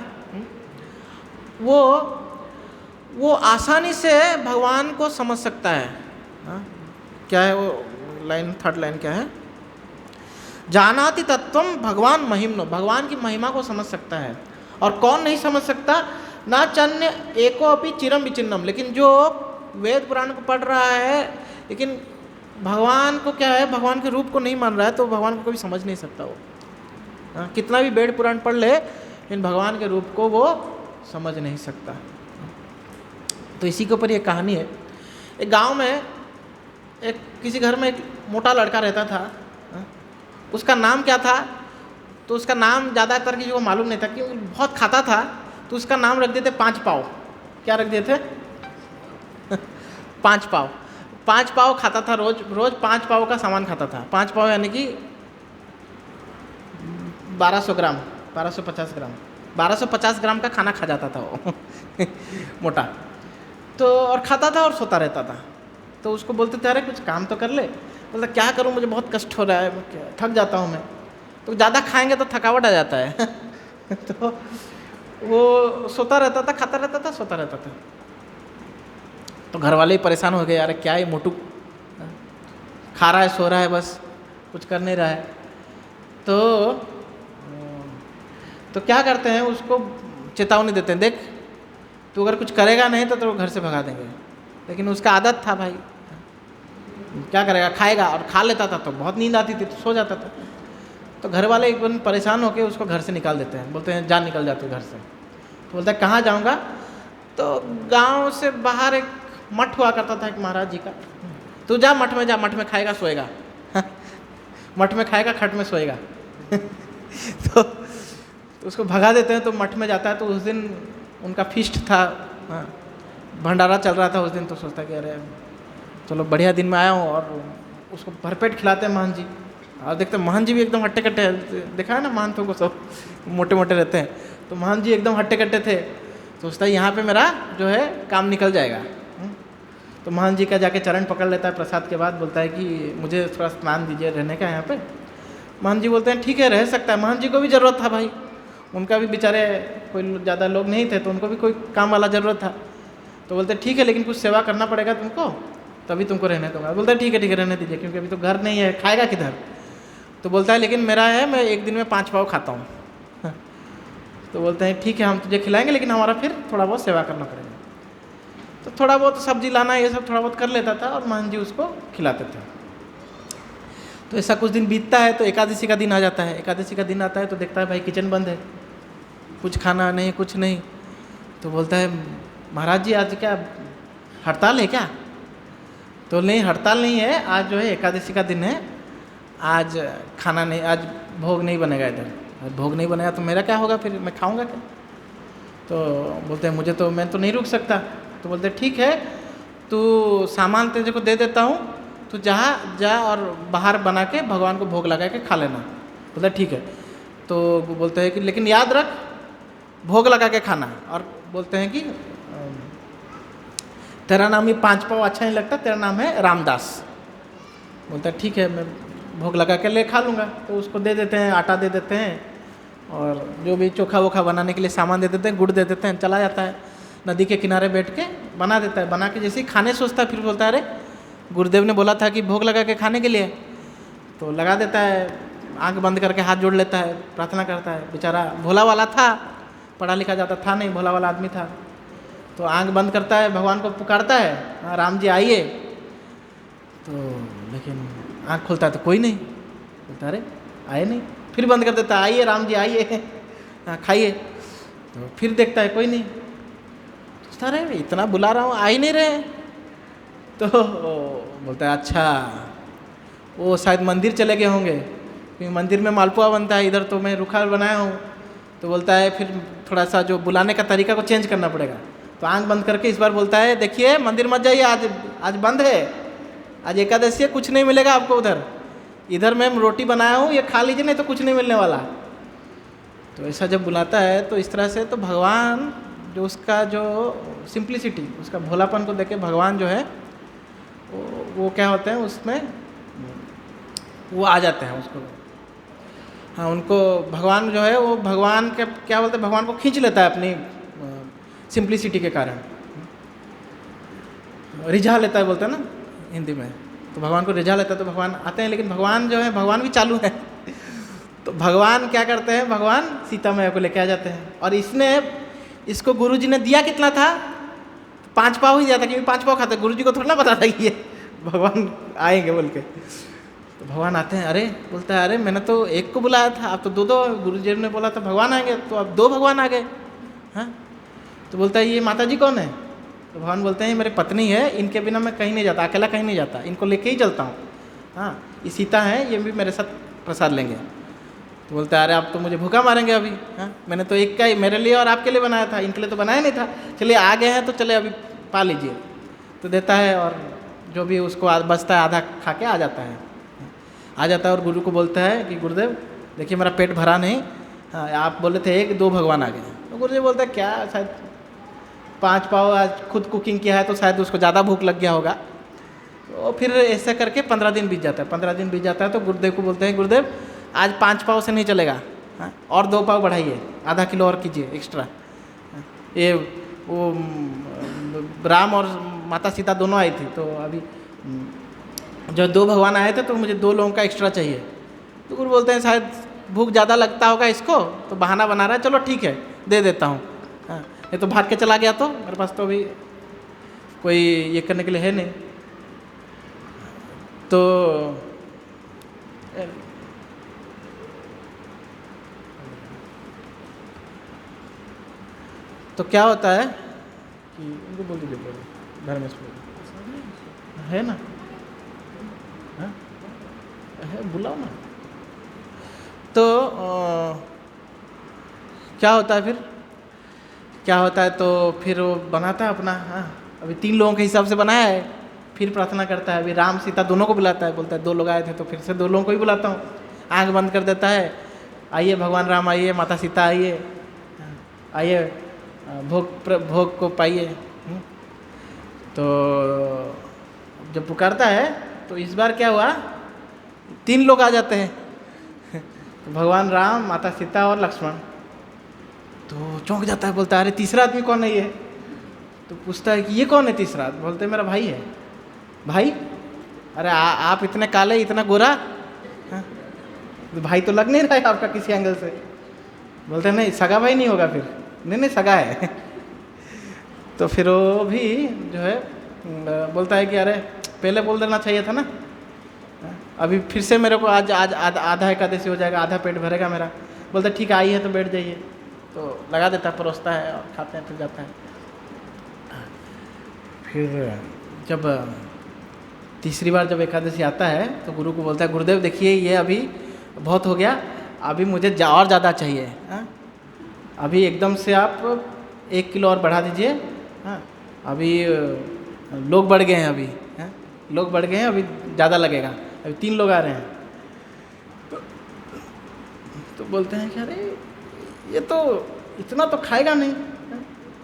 वो आसानी से भगवान को समझ सकता है। क्या है वो लाइन, थर्ड लाइन क्या है? जानाति तत्वम भगवान महिम्नो, भगवान की महिमा को समझ सकता है। और कौन नहीं समझ सकता? ना चन्य एको अपि चिरम विचिन्नम, लेकिन जो वेद पुराण को पढ़ रहा है लेकिन भगवान को क्या है, भगवान के रूप को नहीं मान रहा है, तो भगवान को कभी समझ नहीं सकता वो। कितना भी वेद पुराण पढ़ ले लेकिन भगवान के रूप को वो समझ नहीं सकता। तो इसी के ऊपर ये कहानी है। एक गांव में किसी घर में एक मोटा लड़का रहता था। उसका नाम क्या था? तो उसका नाम ज़्यादातर किसी को मालूम नहीं था, क्योंकि बहुत खाता था, तो उसका नाम रख देते 5 पाव। क्या रख दिए थे? 5 पाव। 5 पाव खाता था, रोज 5 पाव का सामान खाता था। 5 पाव यानी कि 1200 ग्राम, 1250 ग्राम, 1250 ग्राम का खाना खा जाता था वो मोटा। तो और खाता था और सोता रहता था। तो उसको बोलते थे अरे कुछ काम तो कर ले। बोलता क्या करूं, मुझे बहुत कष्ट हो रहा है, थक जाता हूं मैं। तो ज़्यादा खाएंगे तो थकावट आ जाता है तो वो सोता रहता था, खाता रहता था, सोता रहता था। तो घर वाले ही परेशान हो गए, यार क्या ये मोटू खा रहा है, सो रहा है, बस कुछ कर नहीं रहा है। तो क्या करते हैं, उसको चेतावनी देते हैं, देख तू अगर कुछ करेगा नहीं तो घर से भगा देंगे। लेकिन उसका आदत था भाई, क्या करेगा, खाएगा। और खा लेता था तो बहुत नींद आती थी तो सो जाता था। तो घर वाले एक बार परेशान होकर उसको घर से निकाल देते हैं, बोलते हैं जा निकल जाते घर से। तो बोलता है कहाँ जाऊँगा? तो गांव से बाहर एक मठ हुआ करता था एक महाराज जी का। तू जा मठ में, जा मठ में खाएगा सोएगा मठ में खाएगा खट में सोएगा तो उसको भगा देते हैं, तो मठ में जाता है। तो उस दिन उनका फीस्ट था, भंडारा चल रहा था उस दिन। तो सोचता कि अरे चलो बढ़िया दिन में आया हूँ, और उसको भरपेट खिलाते हैं महंत जी। और देखते हैं महंत जी भी एकदम हट्टे कट्टे, देखा है ना महंतों को सब मोटे मोटे रहते हैं, तो महंत जी एकदम हट्टे कट्टे थे। सोचता है यहाँ पे मेरा जो है काम निकल जाएगा। तो महंत जी का जाके चरण पकड़ लेता है प्रसाद के बाद, बोलता है कि मुझे थोड़ा स्नान दीजिए रहने का यहाँ पे। महंत जी बोलते हैं ठीक है रह सकता है। महंत जी को भी ज़रूरत था भाई, उनका भी बेचारे कोई ज़्यादा लोग नहीं थे, तो उनको भी कोई काम वाला ज़रूरत था। तो बोलते ठीक है लेकिन कुछ सेवा करना पड़ेगा तुमको, तभी तुमको रहने दूंगा। बोलता है ठीक है रहने दीजिए, क्योंकि अभी तो घर नहीं है, खाएगा किधर। तो बोलता है लेकिन मेरा है, मैं एक दिन में 5 पाव खाता हूँ तो बोलते हैं ठीक है हम तुझे खिलाएंगे, लेकिन हमारा फिर थोड़ा बहुत सेवा करना पड़ेगा। तो थोड़ा बहुत सब्जी लाना ये सब थोड़ा बहुत कर लेता था, और महंत जी उसको खिलाते थे। तो ऐसा कुछ दिन बीतता है, तो एकादशी का दिन आ जाता है। एकादशी का दिन आता है तो देखता है भाई किचन बंद है, कुछ खाना नहीं, कुछ नहीं। तो बोलता है महाराज जी आज क्या हड़ताल है क्या? तो नहीं हड़ताल नहीं है, आज जो है एकादशी का दिन है, आज खाना नहीं, आज भोग नहीं बनेगा इधर। भोग नहीं बनेगा तो मेरा क्या होगा, फिर मैं खाऊंगा क्या? तो बोलते हैं मुझे तो, मैं तो नहीं रुक सकता। तो बोलते हैं ठीक है तू सामान तेरे को दे देता हूँ, तो जहाँ जा और बाहर बना के भगवान को भोग लगा के खा लेना। बोलता ठीक है। तो बोलते हैं कि लेकिन याद रख भोग लगा के खाना। और बोलते हैं कि तेरा नाम ये 5 पाव अच्छा नहीं लगता, तेरा नाम है रामदास। बोलता है ठीक है मैं भोग लगा के ले खा लूँगा। तो उसको दे देते हैं, आटा दे देते हैं, और जो भी चोखा वोखा बनाने के लिए सामान दे देते हैं, गुड़ दे देते हैं, चला जाता है नदी के किनारे बैठ के बना देता है। बना के जैसे ही खाने सोचता है, फिर बोलता है अरे गुरुदेव ने बोला था कि भोग लगा के खाने के लिए। तो लगा देता है, आंख बंद करके हाथ जोड़ लेता है, प्रार्थना करता है। बेचारा भोला वाला था, पढ़ा लिखा जाता था नहीं, भोला वाला आदमी था। तो आंख बंद करता है, भगवान को पुकारता है, हाँ राम जी आइए। तो लेकिन आंख खोलता है तो कोई नहीं। बोलता अरे आए नहीं, फिर बंद कर देता है, आइए राम जी आइए, हाँ खाइए। तो फिर देखता है कोई नहीं। तो अरे इतना बुला रहा हूँ आ ही नहीं रहे। तो बोलता है अच्छा वो शायद मंदिर चले गए होंगे, क्योंकि मंदिर में मालपुआ बनता है, इधर तो मैं रूखा बनाया हूँ। तो बोलता है फिर थोड़ा सा जो बुलाने का तरीका को चेंज करना पड़ेगा। तो आंख बंद करके इस बार बोलता है देखिए मंदिर मत जाइए, आज बंद है, आज एकादशी है, कुछ नहीं मिलेगा आपको उधर। इधर मैं रोटी बनाया हूँ, ये खा लीजिए, नहीं तो कुछ नहीं मिलने वाला। तो ऐसा जब बुलाता है तो इस तरह से तो भगवान जो उसका जो सिंप्लिसिटी, उसका भोलापन को देख के भगवान जो है वो क्या होते हैं उसमें वो आ जाते हैं उसको। हाँ उनको भगवान जो है वो भगवान के क्या बोलते हैं, भगवान को खींच लेता है अपनी सिंप्लिसिटी के कारण, रिझा लेता है बोलते हैं ना हिंदी में। तो भगवान को रिझा लेता है तो भगवान आते हैं। लेकिन भगवान जो है भगवान भी चालू है तो भगवान क्या करते हैं, भगवान सीता मैया को लेके आ जाते हैं। और इसको गुरुजी ने दिया कितना था, 5 पाव ही दिया था, क्योंकि 5 पाव खाते, गुरुजी को थोड़ा ना पता था कि ये भगवान आएंगे बोल के। तो भगवान आते हैं, अरे बोलता है अरे मैंने तो एक को बुलाया था, आप तो 2 गुरुजी ने बोला था भगवान आएंगे, तो अब 2 भगवान आ गए। हाँ तो बोलता है ये माता जी कौन है? तो भगवान बोलते हैं मेरी पत्नी है, इनके बिना मैं कहीं नहीं जाता, अकेला कहीं नहीं जाता, इनको लेके ही चलता हूँ। हाँ ये सीता है, ये भी मेरे साथ प्रसाद लेंगे। तो बोलता है अरे आप तो मुझे भूखा मारेंगे अभी, हाँ मैंने तो एक का ही मेरे लिए और आपके लिए बनाया था, इनके लिए तो बनाया नहीं था, चलिए आ गए हैं तो चले अभी पा लीजिए। तो देता है और जो भी उसको बचता है आधा खा के आ जाता है और गुरु को बोलता है कि गुरुदेव देखिए मेरा पेट भरा नहीं, हाँ आप बोले थे 1-2 भगवान आ गए। तो गुरुजी बोलता है क्या शायद 5 पाव आज खुद कुकिंग किया है तो शायद उसको ज़्यादा भूख लग गया होगा। तो फिर ऐसा करके 15 दिन बीत जाता है। 15 दिन बीत जाता है तो गुरुदेव को बोलते हैं गुरुदेव आज 5 पाव से नहीं चलेगा, हाँ और 2 पाव बढ़ाइए, आधा किलो और कीजिए एक्स्ट्रा। ये वो राम और माता सीता दोनों आई थी, तो अभी जो 2 भगवान आए थे तो मुझे 2 लोगों का एक्स्ट्रा चाहिए। तो गुरु बोलते हैं शायद भूख ज़्यादा लगता होगा इसको, तो बहाना बना रहा है, चलो ठीक है दे देता हूँ। हाँ ये तो भाग के चला गया, तो मेरे पास तो अभी कोई ये करने के लिए है नहीं। तो क्या होता है कि उनको बोल दीजिए। धर्मेश है ना, हाँ? है, बुलाओ ना। तो क्या होता है फिर, क्या होता है, तो फिर वो बनाता है अपना, हाँ अभी 3 लोगों के हिसाब से बनाया है, फिर प्रार्थना करता है। अभी राम सीता दोनों को बुलाता है, बोलता है 2 लोग आए थे तो फिर से 2 लोगों को ही बुलाता हूँ। आंख बंद कर देता है, आइए भगवान राम आइए, माता सीता आइए, आइए भोग को पाइए। तो जब पुकारता है तो इस बार क्या हुआ, 3 लोग आ जाते हैं, तो भगवान राम, माता सीता और लक्ष्मण। तो चौंक जाता है, बोलता है अरे तीसरा आदमी कौन है ये? तो पूछता है कि ये कौन है तीसरा? बोलते हैं मेरा भाई है। भाई? अरे आप इतने काले, इतना गोरा, हाँ? तो भाई तो लग नहीं रहा है आपका किसी एंगल से। बोलते हैं नहीं, सगा भाई नहीं होगा फिर। नहीं सगा है। तो फिर वो भी जो है बोलता है कि अरे पहले बोल देना चाहिए था ना, अभी फिर से मेरे को आज आधा एकादशी हो जाएगा, आधा पेट भरेगा मेरा। बोलते ठीक है, आई है तो बैठ जाइए। तो लगा देता है, परोसता है और खाते हैं, फिर जाता है। फिर जब तीसरी बार जब एकादशी आता है तो गुरु को बोलता है गुरुदेव देखिए ये अभी बहुत हो गया, अभी मुझे और ज़्यादा चाहिए, हाँ? अभी एकदम से आप 1 किलो और बढ़ा दीजिए, हाँ? अभी लोग बढ़ गए हैं, अभी हाँ? लोग बढ़ गए हैं, अभी ज़्यादा लगेगा, अभी 3 लोग आ रहे हैं। तो बोलते हैं कि अरे ये तो इतना तो खाएगा नहीं,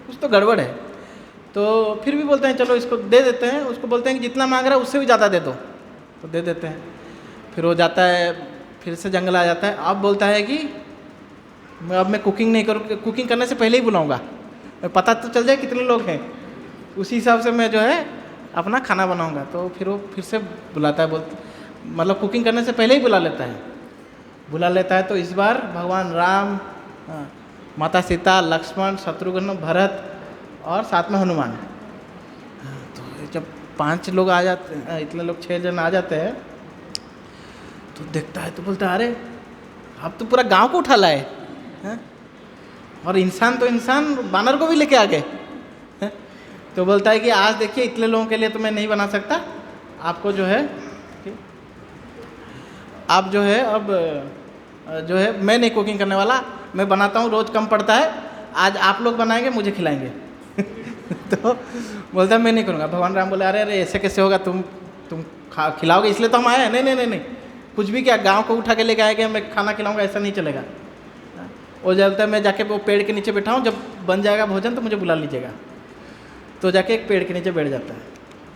कुछ तो गड़बड़ है। तो फिर भी बोलते हैं चलो इसको दे देते हैं। उसको बोलते हैं कि जितना मांग रहा है उससे भी ज़्यादा दे दो, तो दे देते हैं। फिर वो जाता है, फिर से जंगल आ जाता है। अब बोलता है कि अब मैं कुकिंग नहीं करूँ, कुकिंग करने से पहले ही बुलाऊँगा, पता तो चल जाए कितने लोग हैं, उसी हिसाब से मैं जो है अपना खाना बनाऊँगा। तो फिर वो फिर से बुलाता है, मतलब कुकिंग करने से पहले ही बुला लेता है। तो इस बार भगवान राम, माता सीता, लक्ष्मण, शत्रुघ्न, भरत और साथ में हनुमान। तो जब 5 लोग आ जाते हैं, इतने लोग 6 जन आ जाते हैं, तो देखता है तो बोलता है अरे अब तो पूरा गांव को उठा लाए, और इंसान तो इंसान बानर को भी लेके आ गए। तो बोलता है कि आज देखिए इतने लोगों के लिए तो मैं नहीं बना सकता, आपको जो है आप जो है अब जो है मैं नहीं कुकिंग करने वाला, मैं बनाता हूँ, रोज़ कम पड़ता है, आज आप लोग बनाएंगे, मुझे खिलाएंगे। तो बोलता है मैं नहीं करूँगा। भगवान राम बोले अरे ऐसे कैसे होगा, तुम खिलाओगे इसलिए तो हम आए हैं। नहीं, कुछ भी क्या, गांव को उठा के लेके आएगा, मैं खाना खिलाऊंगा, ऐसा नहीं चलेगा। वो बोलता है मैं जाके वो पेड़ के नीचे बैठा हूँ, जब बन जाएगा भोजन तो मुझे बुला लीजिएगा। तो जाके एक पेड़ के नीचे बैठ जाता है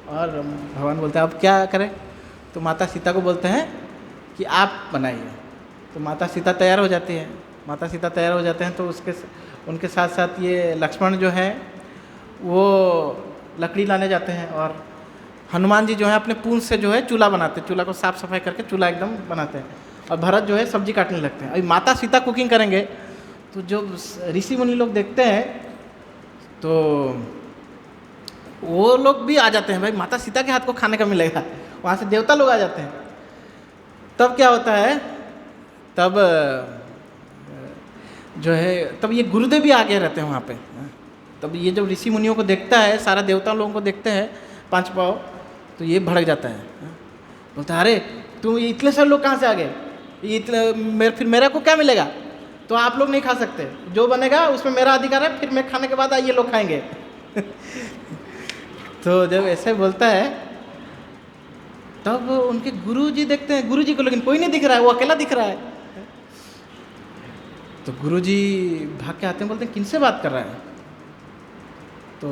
और भगवान बोलते हैं अब क्या करें? तो माता सीता को बोलते हैं कि आप बनाइए। तो माता सीता तैयार हो जाती है। माता सीता तैयार हो जाते हैं तो उनके साथ साथ ये लक्ष्मण जो है वो लकड़ी लाने जाते हैं, और हनुमान जी जो है अपने पूंछ से जो है चूल्हा बनाते हैं, चूल्हा को साफ सफाई करके चूल्हा एकदम बनाते हैं, और भरत जो है सब्जी काटने लगते हैं। अभी माता सीता कुकिंग करेंगे तो जो ऋषि मुनि लोग देखते हैं तो वो लोग भी आ जाते हैं, भाई माता सीता के हाथ को खाने का मिलेगा। वहाँ से देवता लोग आ जाते हैं। तब क्या होता है, तब जो है तब ये गुरुदेव भी आगे रहते हैं वहाँ पे। तब ये जब ऋषि मुनियों को देखता है, सारा देवता लोगों को देखते हैं 5 पाँव, तो ये भड़क जाता है, बोलता है अरे तुम इतने सारे लोग कहाँ से आ गए, ये फिर मेरा को क्या मिलेगा? तो आप लोग नहीं खा सकते, जो बनेगा उसमें मेरा अधिकार है, फिर मैं खाने के बाद ये लोग खाएंगे। तो जब ऐसे बोलता है तब उनके गुरुजी देखते हैं, गुरुजी को लेकिन कोई नहीं दिख रहा है, वो अकेला दिख रहा है। तो गुरुजी भाग के आते हैं, बोलते हैं किनसे बात कर रहा है? तो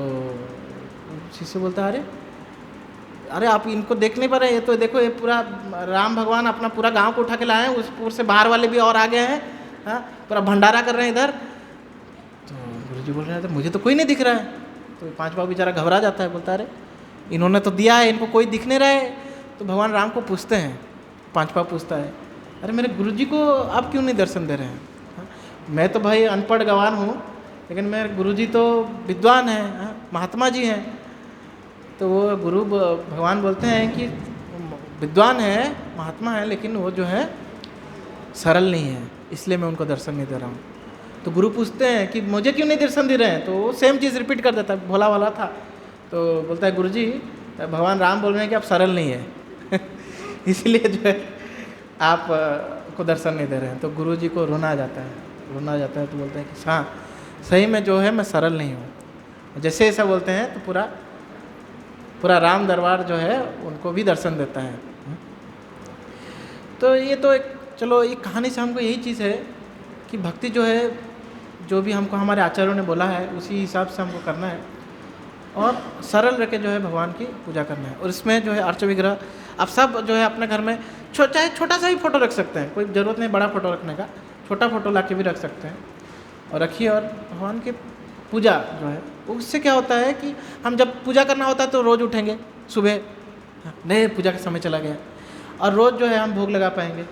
शिष्य बोलता है अरे आप इनको देख नहीं पा रहे, ये तो देखो ये पूरा राम भगवान अपना पूरा गांव को उठा के लाए हैं, उस पूर से बाहर वाले भी और आ गए हैं, हाँ पूरा भंडारा कर रहे हैं इधर। तो गुरुजी बोल रहे हैं मुझे तो कोई नहीं दिख रहा है। तो 5 पाँव बेचारा घबरा जाता है, बोलता है अरे इन्होंने तो दिया है, इनको कोई दिख नहीं रहा है। तो भगवान राम को पूछते हैं, 5 पाँव पूछता है अरे मेरे गुरुजी को आप क्यों नहीं दर्शन दे रहे हैं? मैं तो भाई अनपढ़ गंवार हूँ, लेकिन मेरे गुरुजी तो विद्वान हैं, महात्मा जी हैं। तो वो गुरु भगवान बोलते हैं कि विद्वान है, महात्मा है, लेकिन वो जो है सरल नहीं है, इसलिए मैं उनको दर्शन नहीं दे रहा हूँ। तो गुरु पूछते हैं कि मुझे क्यों नहीं दर्शन दे रहे हैं? तो वो सेम चीज़ रिपीट कर देता है, भोला वाला था। तो बोलता है गुरुजी भगवान राम बोल रहे हैं कि आप सरल नहीं है इसलिए जो है आप को दर्शन नहीं दे रहे हैं। तो गुरुजी को रोना आ जाता है, तो बोलते हैं कि हाँ सही में जो है मैं सरल नहीं हूँ। जैसे ऐसा बोलते हैं तो पूरा राम दरबार जो है उनको भी दर्शन देता है। तो ये तो एक चलो ये कहानी से हमको यही चीज़ है कि भक्ति जो है जो भी हमको हमारे आचार्यों ने बोला है उसी हिसाब से हमको करना है और सरल रह के जो है भगवान की पूजा करना है। और इसमें जो है अर्च विग्रह आप सब जो है अपने घर में चाहे छोटा सा ही फ़ोटो रख सकते हैं, कोई ज़रूरत नहीं बड़ा फ़ोटो रखने का, छोटा फ़ोटो ला के भी रख सकते हैं और रखिए। और भगवान की पूजा जो है उससे क्या होता है कि हम जब पूजा करना होता है तो रोज़ उठेंगे सुबह, नहीं पूजा का समय चला गया, और रोज़ जो है हम भोग लगा पाएंगे।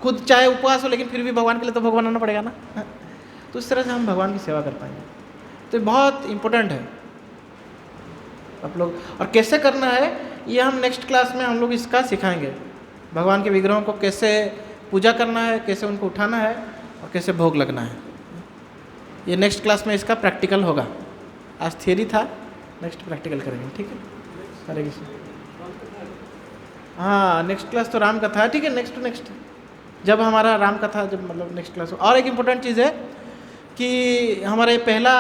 खुद चाहे उपवास हो लेकिन फिर भी भगवान के लिए तो भोग बनाना पड़ेगा ना, तो इस तरह से हम भगवान की सेवा कर पाएंगे। तो ये बहुत इम्पोर्टेंट है आप लोग। और कैसे करना है ये हम नेक्स्ट क्लास में हम लोग इसका सिखाएंगे, भगवान के विग्रहों को कैसे पूजा करना है, कैसे उनको उठाना है और कैसे भोग लगना है। ये नेक्स्ट क्लास में इसका प्रैक्टिकल होगा। आज थियरी था, नेक्स्ट प्रैक्टिकल करेंगे, ठीक है। हरे कृष्ण। हाँ नेक्स्ट क्लास तो राम कथा है, ठीक है। नेक्स्ट जब हमारा राम कथा जब मतलब नेक्स्ट क्लास। और एक इम्पोर्टेंट चीज़ है कि हमारा ये पहला